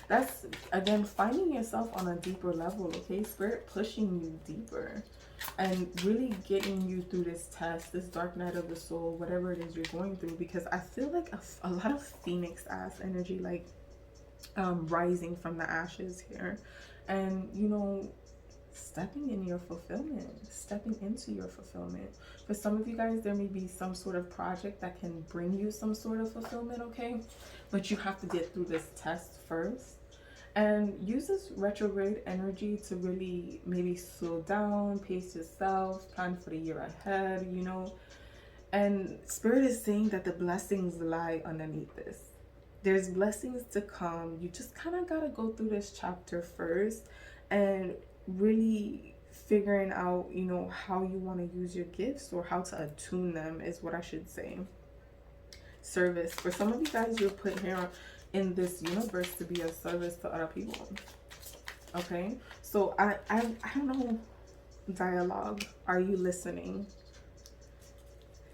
That's, again, finding yourself on a deeper level, okay? Spirit pushing you deeper and really getting you through this test, this dark night of the soul, whatever it is you're going through, because I feel like a lot of phoenix ass energy, like rising from the ashes here. And, you know, stepping in your fulfillment, stepping into your fulfillment. For some of you guys, there may be some sort of project that can bring you some sort of fulfillment, okay? But you have to get through this test first. And use this retrograde energy to really maybe slow down, pace yourself, plan for the year ahead, you know. And Spirit is saying that the blessings lie underneath this. There's blessings to come. You just kind of got to go through this chapter first and really figuring out, you know, how you want to use your gifts, or how to attune them is what I should say. Service. For some of you guys, you're put here in this universe to be a service to other people. Okay? So I don't know. Dialogue. Are you listening?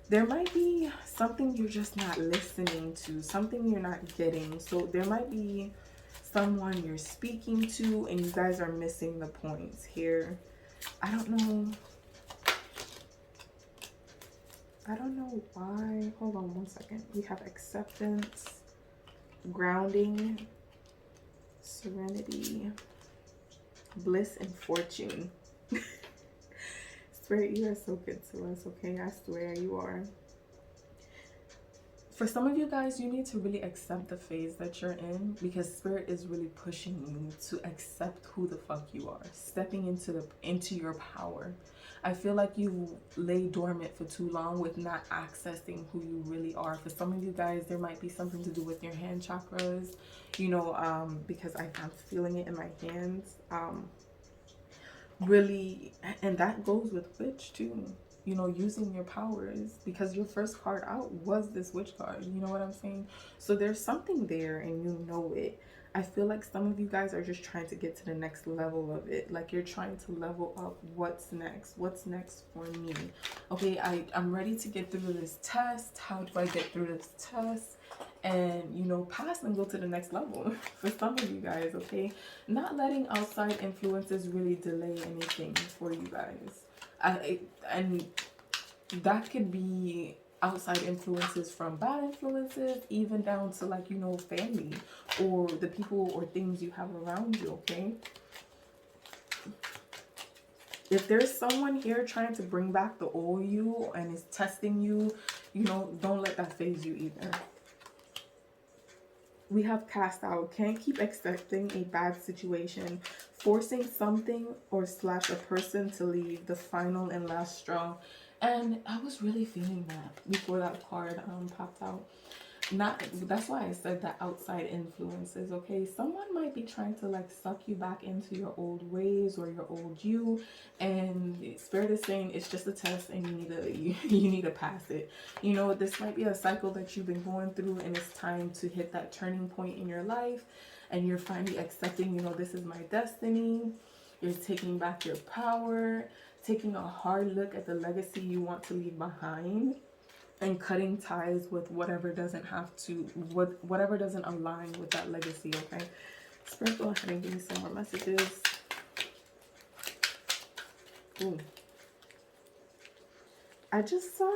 There might be something you're just not listening to, something you're not getting. So there might be someone you're speaking to and you guys are missing the points here. I don't know. I don't know why. Hold on one second. We have acceptance, grounding, serenity, bliss, and fortune. Spirit, you are so good to us, okay? I swear you are. For some of you guys, you need to really accept the phase that you're in, because Spirit is really pushing you to accept who the fuck you are, stepping into your power. I feel like you lay dormant for too long with not accessing who you really are. For some of you guys, there might be something to do with your hand chakras, you know, because I'm feeling it in my hands. Really, and that goes with witch too, you know, using your powers, because your first card out was this witch card, you know what I'm saying? So there's something there and you know it. I feel like some of you guys are just trying to get to the next level of it, like you're trying to level up. What's next for me? Okay, I'm ready to get through this test. How do I get through this test and, you know, pass and go to the next level? For some of you guys, okay? Not letting outside influences really delay anything for you guys. And that could be outside influences from bad influences, even down to, like, you know, family or the people or things you have around you, okay? If there's someone here trying to bring back the old you and is testing you, you know, don't let that phase you either. We have cast out. Can't keep accepting a bad situation. Forcing something or slash a person to leave, the final and last straw. And I was really feeling that before that card popped out. That's why I said that outside influences, okay? Someone might be trying to, like, suck you back into your old ways or your old you, and Spirit is saying it's just a test and you need to pass it. You know, this might be a cycle that you've been going through, and it's time to hit that turning point in your life, and you're finally accepting, you know, this is my destiny. You're taking back your power, taking a hard look at the legacy you want to leave behind, and cutting ties with whatever doesn't whatever doesn't align with that legacy, okay? Spirit, go ahead and give me some more messages. Ooh. I just saw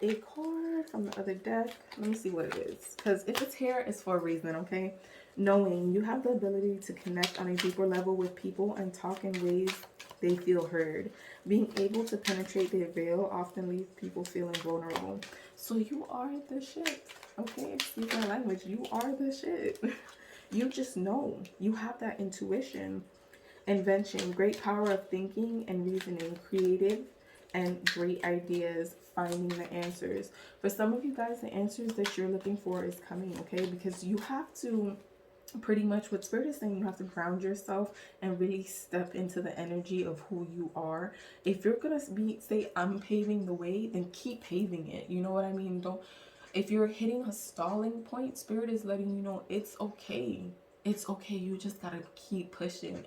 a card from the other deck. Let me see what it is, because if it's here, it's for a reason, okay? Knowing you have the ability to connect on a deeper level with people and talk in ways they feel heard. Being able to penetrate their veil often leaves people feeling vulnerable. So you are the shit, okay? Excuse my language. You are the shit. You just know. You have that intuition. Invention, great power of thinking and reasoning, creative and great ideas, finding the answers. For some of you guys, the answers that you're looking for is coming, okay? Because you have to, pretty much what Spirit is saying, you have to ground yourself and really step into the energy of who you are. If you're gonna say I'm paving the way, then keep paving it. You know what I mean? Don't, if you're hitting a stalling point, Spirit is letting you know it's okay. It's okay. You just gotta keep pushing.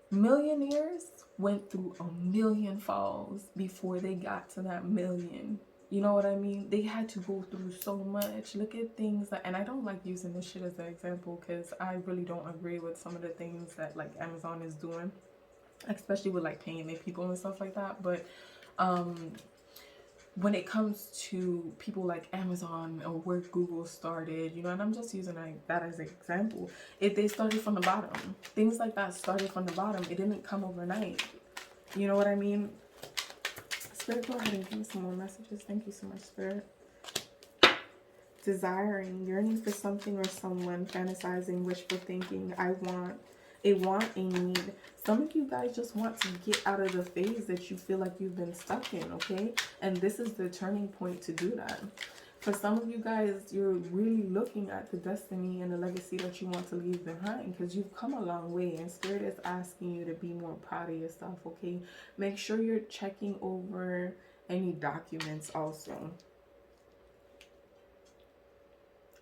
Millionaires went through a million falls before they got to that million. You know what I mean? They had to go through so much. Look at things that, and I don't like using this shit as an example because I really don't agree with some of the things that, like, Amazon is doing, especially with, like, paying their people and stuff like that. But when it comes to people like Amazon or where Google started, you know, and I'm just using that as an example, if they started from the bottom, things like that started from the bottom. It didn't come overnight. You know what I mean? Spirit, go ahead and give me some more messages. Thank you so much, Spirit. Desiring, yearning for something or someone, fantasizing, wishful thinking. I want, a need. Some of you guys just want to get out of the phase that you feel like you've been stuck in, okay? And this is the turning point to do that. For some of you guys, you're really looking at the destiny and the legacy that you want to leave behind, because you've come a long way, and Spirit is asking you to be more proud of yourself, okay? Make sure you're checking over any documents also.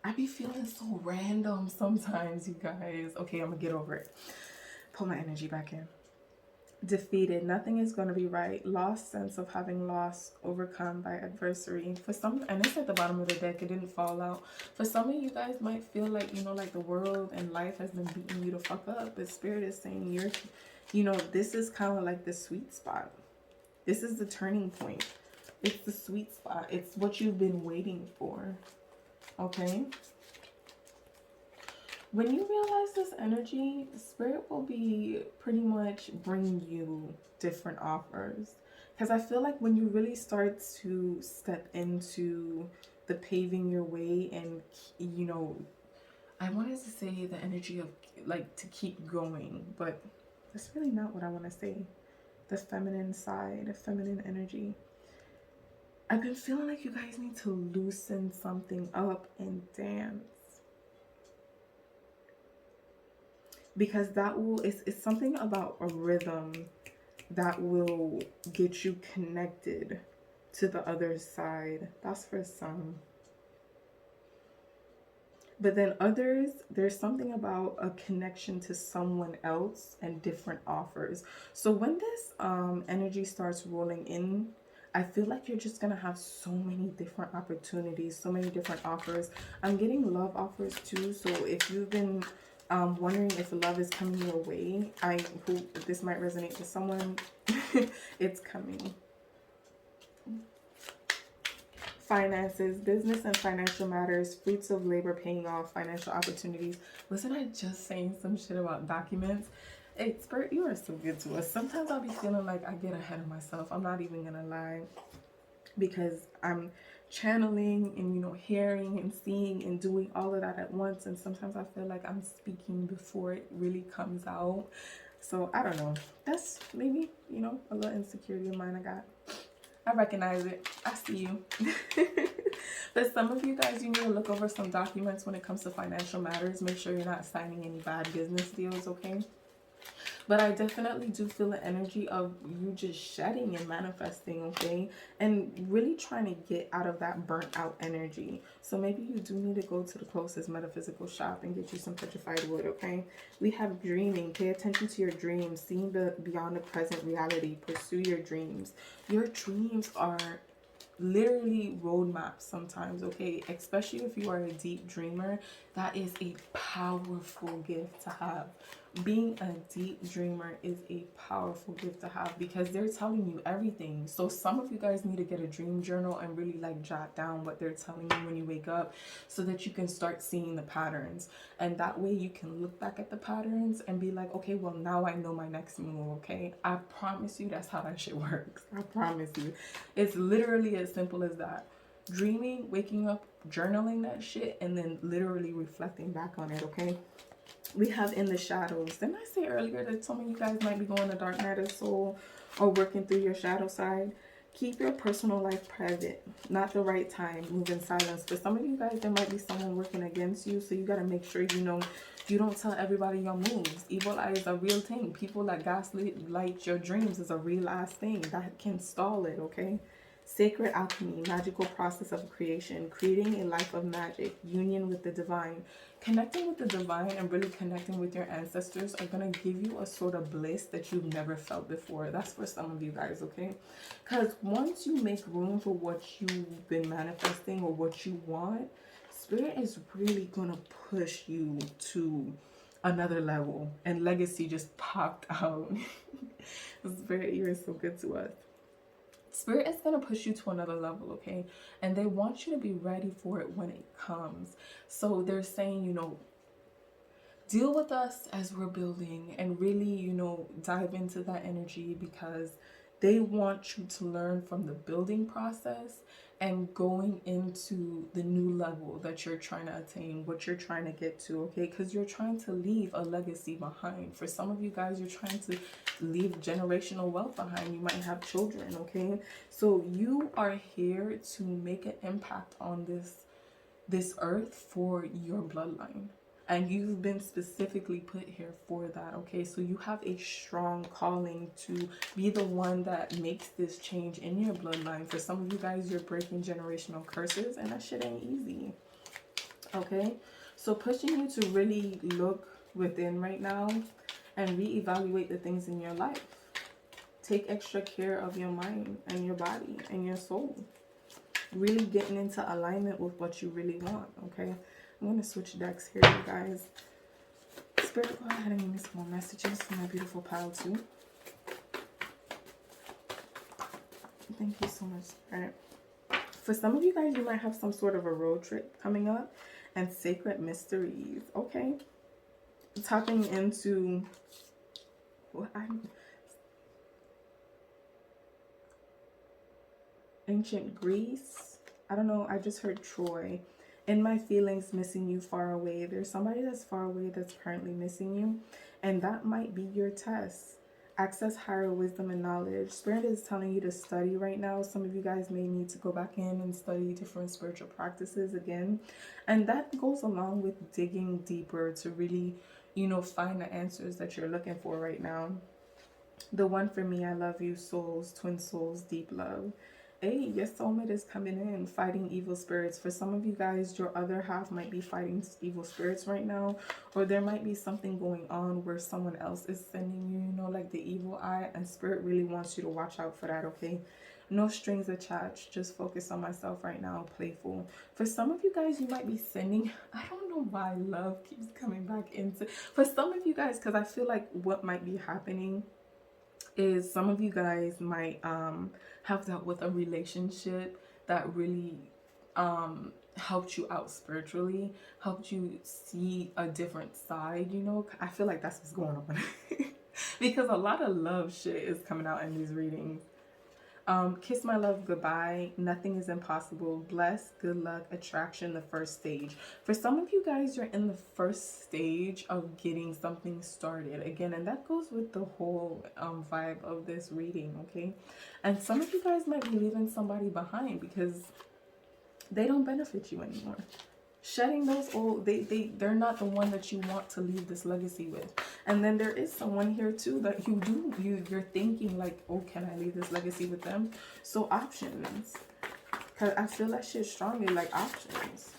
I be feeling so random sometimes, you guys. Okay, I'm gonna get over it. Pull my energy back in. Defeated, nothing is going to be right. Lost sense of having lost, overcome by adversary. For some, and it's at the bottom of the deck, it didn't fall out. For some of you guys might feel like, you know, like the world and life has been beating you to fuck up, but Spirit is saying you're, you know, this is kind of like the sweet spot. This is the turning point. It's the sweet spot. It's what you've been waiting for. Okay? When you realize this energy, Spirit will be pretty much bringing you different offers. Because I feel like when you really start to step into the paving your way and, you know, I wanted to say the energy of like to keep going, but that's really not what I want to say. The feminine side, the feminine energy. I've been feeling like you guys need to loosen something up and dance. Because that will, it's something about a rhythm that will get you connected to the other side. That's for some. But then others, there's something about a connection to someone else and different offers. So when this energy starts rolling in, I feel like you're just going to have so many different opportunities, so many different offers. I'm getting love offers too. So if you've been wondering if love is coming your way, I hope this might resonate to someone. It's coming. Finances, business and financial matters, fruits of labor paying off, financial opportunities. Wasn't I just saying some shit about documents? Hey, Spirit, you are so good to us. Sometimes I'll be feeling like I get ahead of myself. I'm not even gonna lie. Because I'm channeling and, you know, hearing and seeing and doing all of that at once. And sometimes I feel like I'm speaking before it really comes out. So I don't know. That's maybe, you know, a little insecurity of mine I got. I recognize it. I see you. But some of you guys, you need to look over some documents when it comes to financial matters. Make sure you're not signing any bad business deals, okay? But I definitely do feel the energy of you just shedding and manifesting, okay? And really trying to get out of that burnt out energy. So maybe you do need to go to the closest metaphysical shop and get you some petrified wood, okay? We have dreaming. Pay attention to your dreams. Seeing beyond the present reality. Pursue your dreams. Your dreams are literally roadmaps sometimes, okay? Especially if you are a deep dreamer. That is a powerful gift to have. Being a deep dreamer is a powerful gift to have because they're telling you everything. So some of you guys need to get a dream journal and really like jot down what they're telling you when you wake up so that you can start seeing the patterns. And that way you can look back at the patterns and be like, okay, well, now I know my next move, okay? I promise you that's how that shit works. I promise you. It's literally as simple as that. Dreaming, waking up, journaling that shit, and then literally reflecting back on it, okay? We have in the shadows. Didn't I say earlier that some of you guys might be going to dark night of soul or working through your shadow side? Keep your personal life private. Not the right time. Move in silence. For some of you guys, there might be someone working against you. So you got to make sure, you know, you don't tell everybody your moves. Evil eye is a real thing. People that gaslight your dreams is a real ass thing. That can stall it, okay? Sacred alchemy, magical process of creation, creating a life of magic, union with the divine. Connecting with the divine and really connecting with your ancestors are going to give you a sort of bliss that you've never felt before. That's for some of you guys, okay? Because once you make room for what you've been manifesting or what you want, Spirit is really going to push you to another level. And legacy just popped out. Spirit, you're so good to us. Spirit is going to push you to another level, okay? And they want you to be ready for it when it comes. So they're saying, you know, deal with us as we're building and really, you know, dive into that energy because they want you to learn from the building process and going into the new level that you're trying to attain, what you're trying to get to, okay? Because you're trying to leave a legacy behind. For some of you guys, you're trying to leave generational wealth behind. You might have children, okay? So you are here to make an impact on this earth for your bloodline. And you've been specifically put here for that, okay? So you have a strong calling to be the one that makes this change in your bloodline. For some of you guys, you're breaking generational curses, and that shit ain't easy, okay? So pushing you to really look within right now and reevaluate the things in your life. Take extra care of your mind and your body and your soul. Really getting into alignment with what you really want, okay? I'm going to switch decks here, you guys. Spirit, go ahead and give me some more messages for my beautiful pile, too. Thank you so much. All right. For some of you guys, you might have some sort of a road trip coming up and sacred mysteries. Okay. Tapping into what ancient Greece. I don't know. I just heard Troy. In my feelings, missing you far away. There's somebody that's far away that's currently missing you. And that might be your test. Access higher wisdom and knowledge. Spirit is telling you to study right now. Some of you guys may need to go back in and study different spiritual practices again. And that goes along with digging deeper to really, find the answers that you're looking for right now. The one for me, I love you, souls, twin souls, deep love. Hey, your soulmate is coming in, fighting evil spirits. For some of you guys, your other half might be fighting evil spirits right now, or there might be something going on where someone else is sending you, like the evil eye, and spirit really wants you to watch out for that, okay? No strings attached. Just focus on myself right now, playful. For some of you guys, you might be sending, I don't know why love keeps coming back into, for some of you guys, because I feel like what might be happening is some of you guys might have dealt with a relationship that really helped you out spiritually, helped you see a different side, I feel like that's what's going on. Because a lot of love shit is coming out in these readings. Kiss my love goodbye. Nothing is impossible. Bless, good luck, attraction, the first stage. For some of you guys, you're in the first stage of getting something started again, and that goes with the whole vibe of this reading, okay? And some of you guys might be leaving somebody behind because they don't benefit you anymore. Shedding those old, they're not the one that you want to leave this legacy with. And then there is someone here too that you're thinking like, oh, can I leave this legacy with them? So options, because I feel that shit strongly, like options.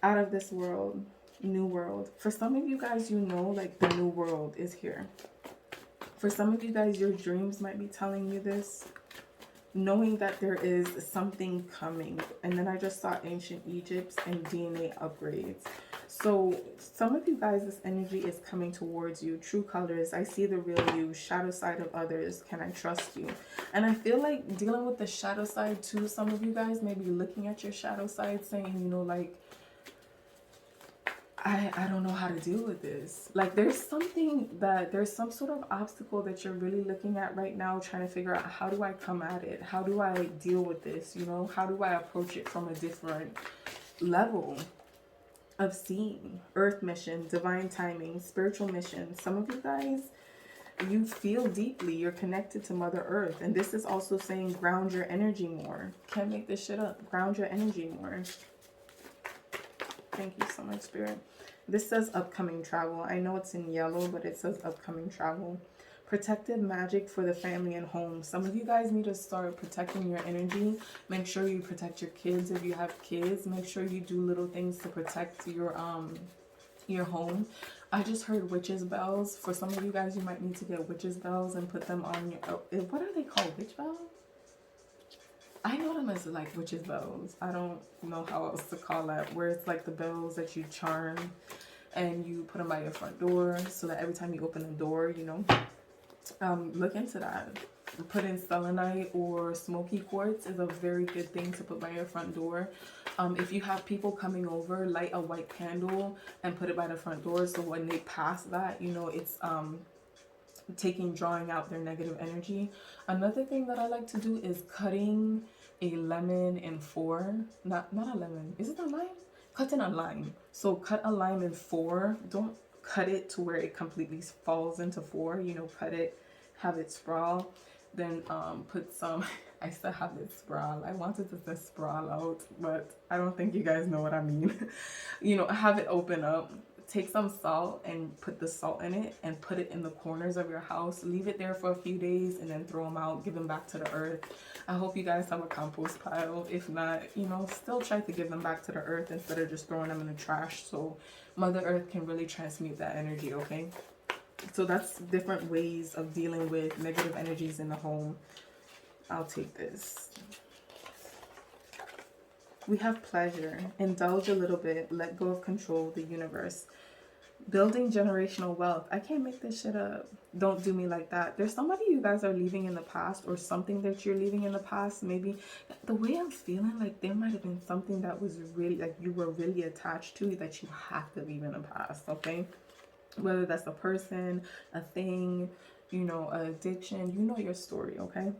Out of this world, new world. For some of you guys, like the new world is here. For some of you guys, your dreams might be telling you this, knowing that there is something coming. And then I just saw ancient Egypt and DNA upgrades. So some of you guys, this energy is coming towards you. True colors, I see the real you. Shadow side of others, can I trust you? And I feel like dealing with the shadow side too, some of you guys may be looking at your shadow side saying, like, I don't know how to deal with this. Like there's some sort of obstacle that you're really looking at right now, trying to figure out, how do I come at it? How do I deal with this? How do I approach it from a different level of seeing? Earth mission, divine timing, spiritual mission. Some of you guys, you feel deeply, you're connected to Mother Earth. And this is also saying ground your energy more. Can't make this shit up. Ground your energy more. Thank you so much, Spirit. This says upcoming travel. I know it's in yellow, but it says upcoming travel. Protective magic for the family and home. Some of you guys need to start protecting your energy. Make sure you protect your kids if you have kids. Make sure you do little things to protect your home. I just heard witches bells. For some of you guys, you might need to get witches bells and put them on your... what are they called? Witch bells? I know them as like witches bells. I don't know how else to call that. Where it's like the bells that you charm and you put them by your front door so that every time you open the door, look into that. Put in selenite or smoky quartz is a very good thing to put by your front door. If you have people coming over, light a white candle and put it by the front door so when they pass that, it's drawing out their negative energy. Another thing that I like to do is cutting a lemon in four. Not a lemon. Is it a lime? Cutting a lime. So cut a lime in four. Don't cut it to where it completely falls into four. Cut it, have it sprawl. Then put some... I still have it sprawl. I wanted to say sprawl out, but I don't think you guys know what I mean. Have it open up. Take some salt and put the salt in it and put it in the corners of your house. Leave it there for a few days and then throw them out. Give them back to the earth. I hope you guys have a compost pile. If not, still try to give them back to the earth instead of just throwing them in the trash so Mother Earth can really transmute that energy, okay? So that's different ways of dealing with negative energies in the home. I'll take this. We have pleasure. Indulge a little bit. Let go of control. The universe. Building generational wealth. I can't make this shit up. Don't do me like that. There's somebody you guys are leaving in the past, or something that you're leaving in the past. Maybe the way I'm feeling, like there might have been something that was really, like you were really attached to, that you have to leave in the past, okay? Whether that's a person, a thing, you know, an addiction, you know your story, okay?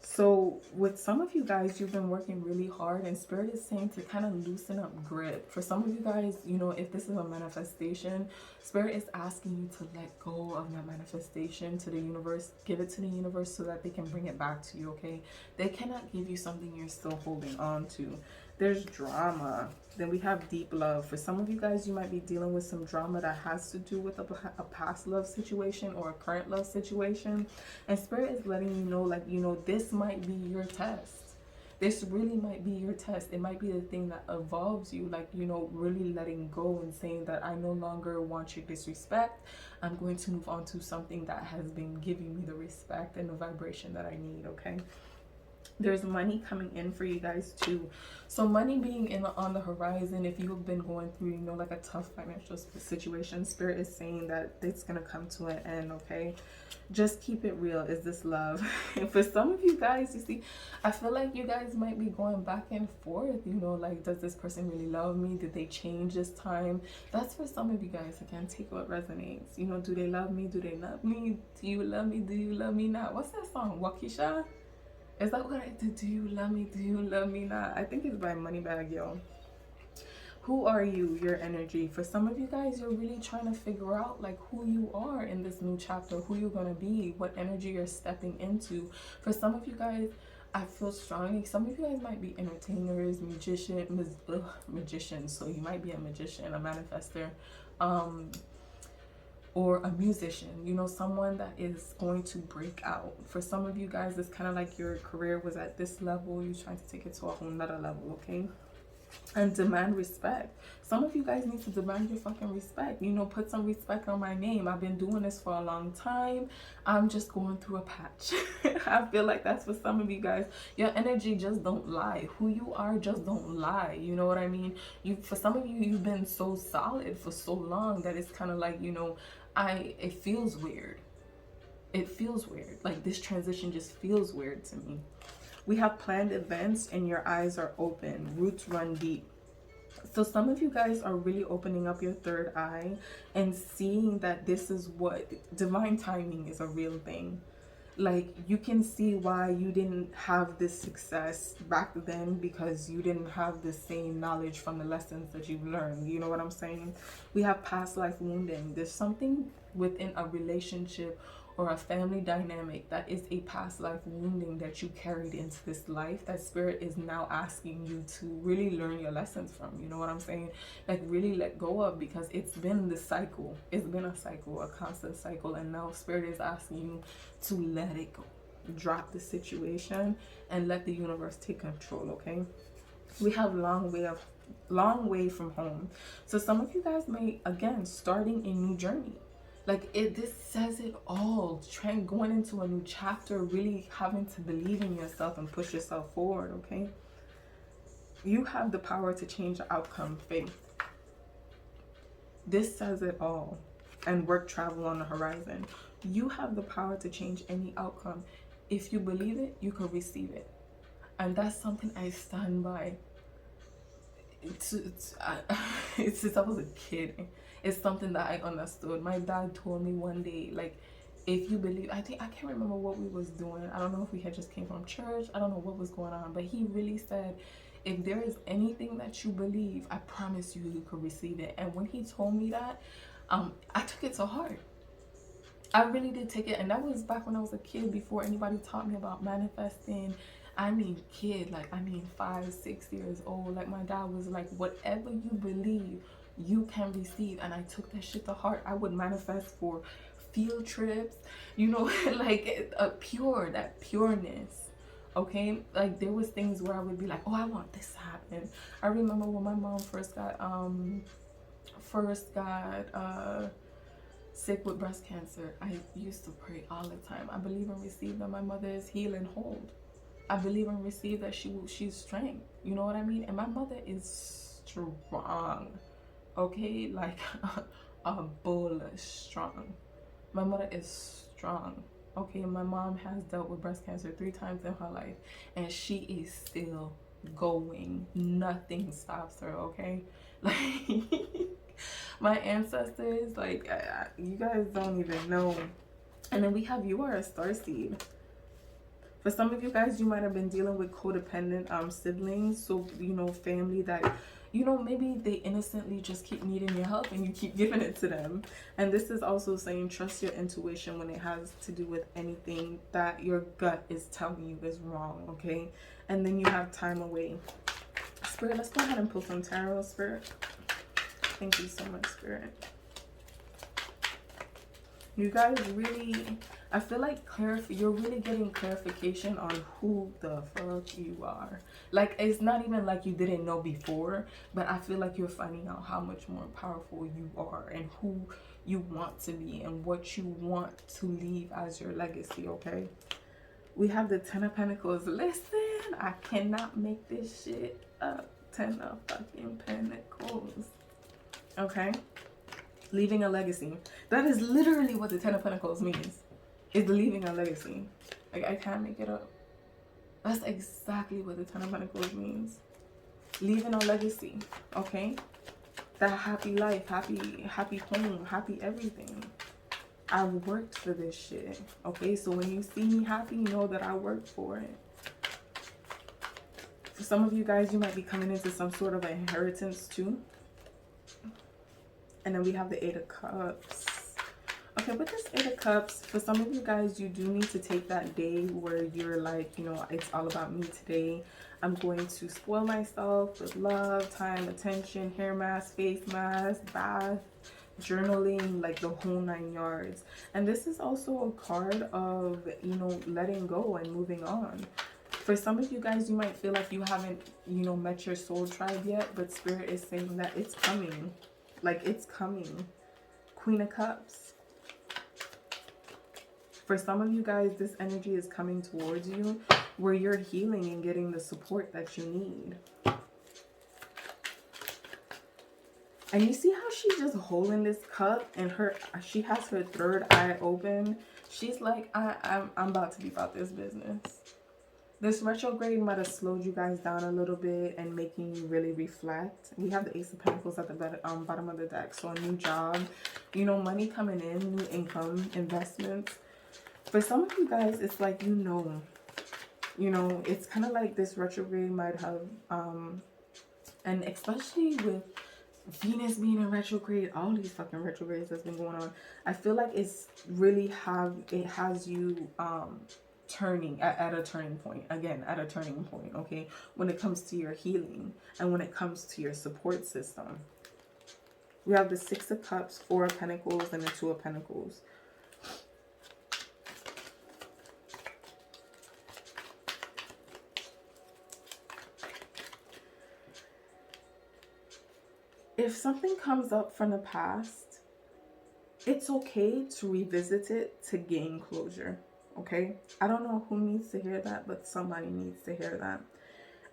So with some of you guys, you've been working really hard, and Spirit is saying to kind of loosen up grip. For some of you guys, you know, if this is a manifestation, Spirit is asking you to let go of that manifestation to the universe. Give it to the universe so that they can bring it back to you, okay? They cannot give you something you're still holding on to. There's drama. Then we have deep love. For some of you guys, you might be dealing with some drama that has to do with a past love situation or a current love situation. And Spirit is letting you know, like, you know, this might be your test. This really might be your test. It might be the thing that evolves you, like, you know, really letting go and saying that I no longer want your disrespect. I'm going to move on to something that has been giving me the respect and the vibration that I need, okay? There's money coming in for you guys too. So money being in on the horizon, if you've been going through, you know, like a tough financial situation, Spirit is saying that it's gonna come to an end, okay? Just keep it real. Is this love? And for some of you guys, you see, I feel like you guys might be going back and forth, you know, like, does this person really love me? Did they change this time? That's for some of you guys. Again, take what resonates. You know, do they love me? Do they love me? Do you love me? Do you love me not? What's that song? Waukesha? Is that what I did? Do you love me? Do you love me not? I think it's by Moneybag Yo. Who are you? Your energy. For some of you guys, you're really trying to figure out like who you are in this new chapter, who you're going to be, what energy you're stepping into. For some of you guys, I feel strongly, some of you guys might be entertainers, magicians. So you might be a magician, a manifester, or a musician, you know, someone that is going to break out. For some of you guys, it's kind of like your career was at this level, you're trying to take it to a whole nother level, okay? And demand respect. Some of you guys need to demand your fucking respect. You know, put some respect on my name. I've been doing this for a long time. I'm just going through a patch. I feel like that's for some of you guys. Your energy just don't lie. Who you are just don't lie. You know what I mean? For some of you, you've been so solid for so long that it's kind of like, you know, it feels weird. It feels weird. Like this transition just feels weird to me. We have planned events and your eyes are open. Roots run deep. So some of you guys are really opening up your third eye and seeing that this is what divine timing is, a real thing. Like you can see why you didn't have this success back then, because you didn't have the same knowledge from the lessons that you've learned. You know what I'm saying? We have past life wounding. There's something within a relationship or a family dynamic that is a past life wounding that you carried into this life, that Spirit is now asking you to really learn your lessons from. You know what I'm saying? Like really let go of, because it's been the cycle. It's been a cycle, a constant cycle, and now Spirit is asking you to let it go. Drop the situation and let the universe take control, okay? We have long way from home. So some of you guys may, again, starting a new journey. Like this says it all. Going into a new chapter, really having to believe in yourself and push yourself forward, okay? You have the power to change the outcome, faith. This says it all. And work travel on the horizon. You have the power to change any outcome. If you believe it, you can receive it. And that's something I stand by. Since I was a kid, it's something that I understood. My dad told me one day, like, if you believe, I can't remember what we was doing. I don't know if we had just came from church. I don't know what was going on, but he really said, if there is anything that you believe, I promise you, you could receive it. And when he told me that, I took it to heart. I really did take it. And that was back when I was a kid, before anybody taught me about manifesting. I mean kid, like I mean 5, 6 years old. Like my dad was like, whatever you believe, you can receive. And I took that shit to heart. I would manifest for field trips, you know, like that pureness. Okay, like there was things where I would be like, oh, I want this to happen. I remember when my mom first got sick with breast cancer, I used to pray all the time. I believe and receive that my mother is healed and whole. I believe and receive that she's strength. You know what I mean? And my mother is strong. Okay, like a bull strong. My mother is strong. Okay, my mom has dealt with breast cancer 3 times in her life, and she is still going. Nothing stops her, okay? Like, my ancestors, like, you guys don't even know. And then we have, you are a starseed. For some of you guys, you might have been dealing with codependent siblings. So, you know, family that, you know, maybe they innocently just keep needing your help and you keep giving it to them. And this is also saying trust your intuition when it has to do with anything that your gut is telling you is wrong, okay? And then you have time away. Spirit, let's go ahead and pull some tarot, Spirit. Thank you so much, Spirit. You guys really, I feel like you're really getting clarification on who the fuck you are. Like, it's not even like you didn't know before, but I feel like you're finding out how much more powerful you are and who you want to be and what you want to leave as your legacy, okay? We have the 10 of Pentacles. Listen, I cannot make this shit up. 10 of fucking Pentacles. Okay? Leaving a legacy. That is literally what the 10 of Pentacles means. Is leaving a legacy. Like, I can't make it up. That's exactly what the 10 of Pentacles means. Leaving a legacy. Okay? That happy life, happy home, happy everything. I worked for this shit. Okay? So when you see me happy, know that I worked for it. For some of you guys, you might be coming into some sort of inheritance too. And then we have the 8 of Cups. Okay, with this 8 of Cups, for some of you guys, you do need to take that day where you're like, you know, it's all about me today. I'm going to spoil myself with love, time, attention, hair mask, face mask, bath, journaling, like the whole 9 yards. And this is also a card of, you know, letting go and moving on. For some of you guys, you might feel like you haven't, you know, met your soul tribe yet, but Spirit is saying that it's coming. Like, it's coming. Queen of Cups. For some of you guys, this energy is coming towards you where you're healing and getting the support that you need. And you see how she's just holding this cup and she has her third eye open. She's like, I'm about to be about this business. This retrograde might have slowed you guys down a little bit and making you really reflect. We have the Ace of Pentacles at the bottom of the deck. So a new job, you know, money coming in, new income, investments. For some of you guys, it's like, you know, it's kind of like this retrograde might have, and especially with Venus being in retrograde, all these fucking retrogrades that's been going on, I feel like it's really it has you, turning at a turning point, again at a turning point, okay, when it comes to your healing and when it comes to your support system. We have the 6 of Cups, 4 of Pentacles, and the 2 of Pentacles. If something comes up from the past, it's okay to revisit it to gain closure. Okay, I don't know who needs to hear that, but somebody needs to hear that.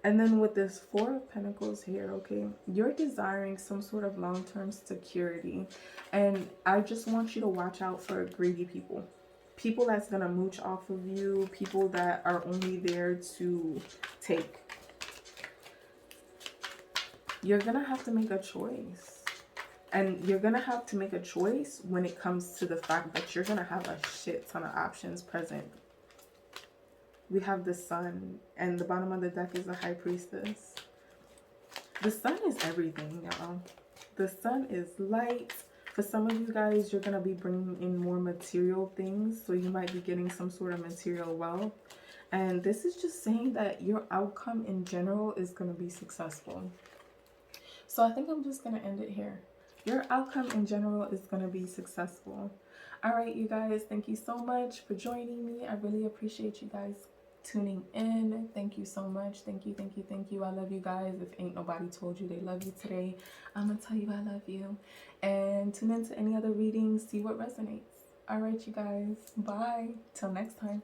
And then with this 4 of Pentacles here, okay, you're desiring some sort of long-term security. And I just want you to watch out for greedy people. People that's going to mooch off of you. People that are only there to take. You're going to have to make a choice. And you're going to have to make a choice when it comes to the fact that you're going to have a shit ton of options present. We have the Sun, and the bottom of the deck is the High Priestess. The Sun is everything, y'all. The Sun is light. For some of you guys, you're going to be bringing in more material things. So you might be getting some sort of material wealth. And this is just saying that your outcome in general is going to be successful. So I think I'm just going to end it here. Your outcome in general is going to be successful. All right, you guys, thank you so much for joining me. I really appreciate you guys tuning in. Thank you so much. Thank you, thank you, thank you. I love you guys. If ain't nobody told you they love you today, I'm going to tell you I love you. And tune into any other readings, see what resonates. All right, you guys. Bye. Till next time.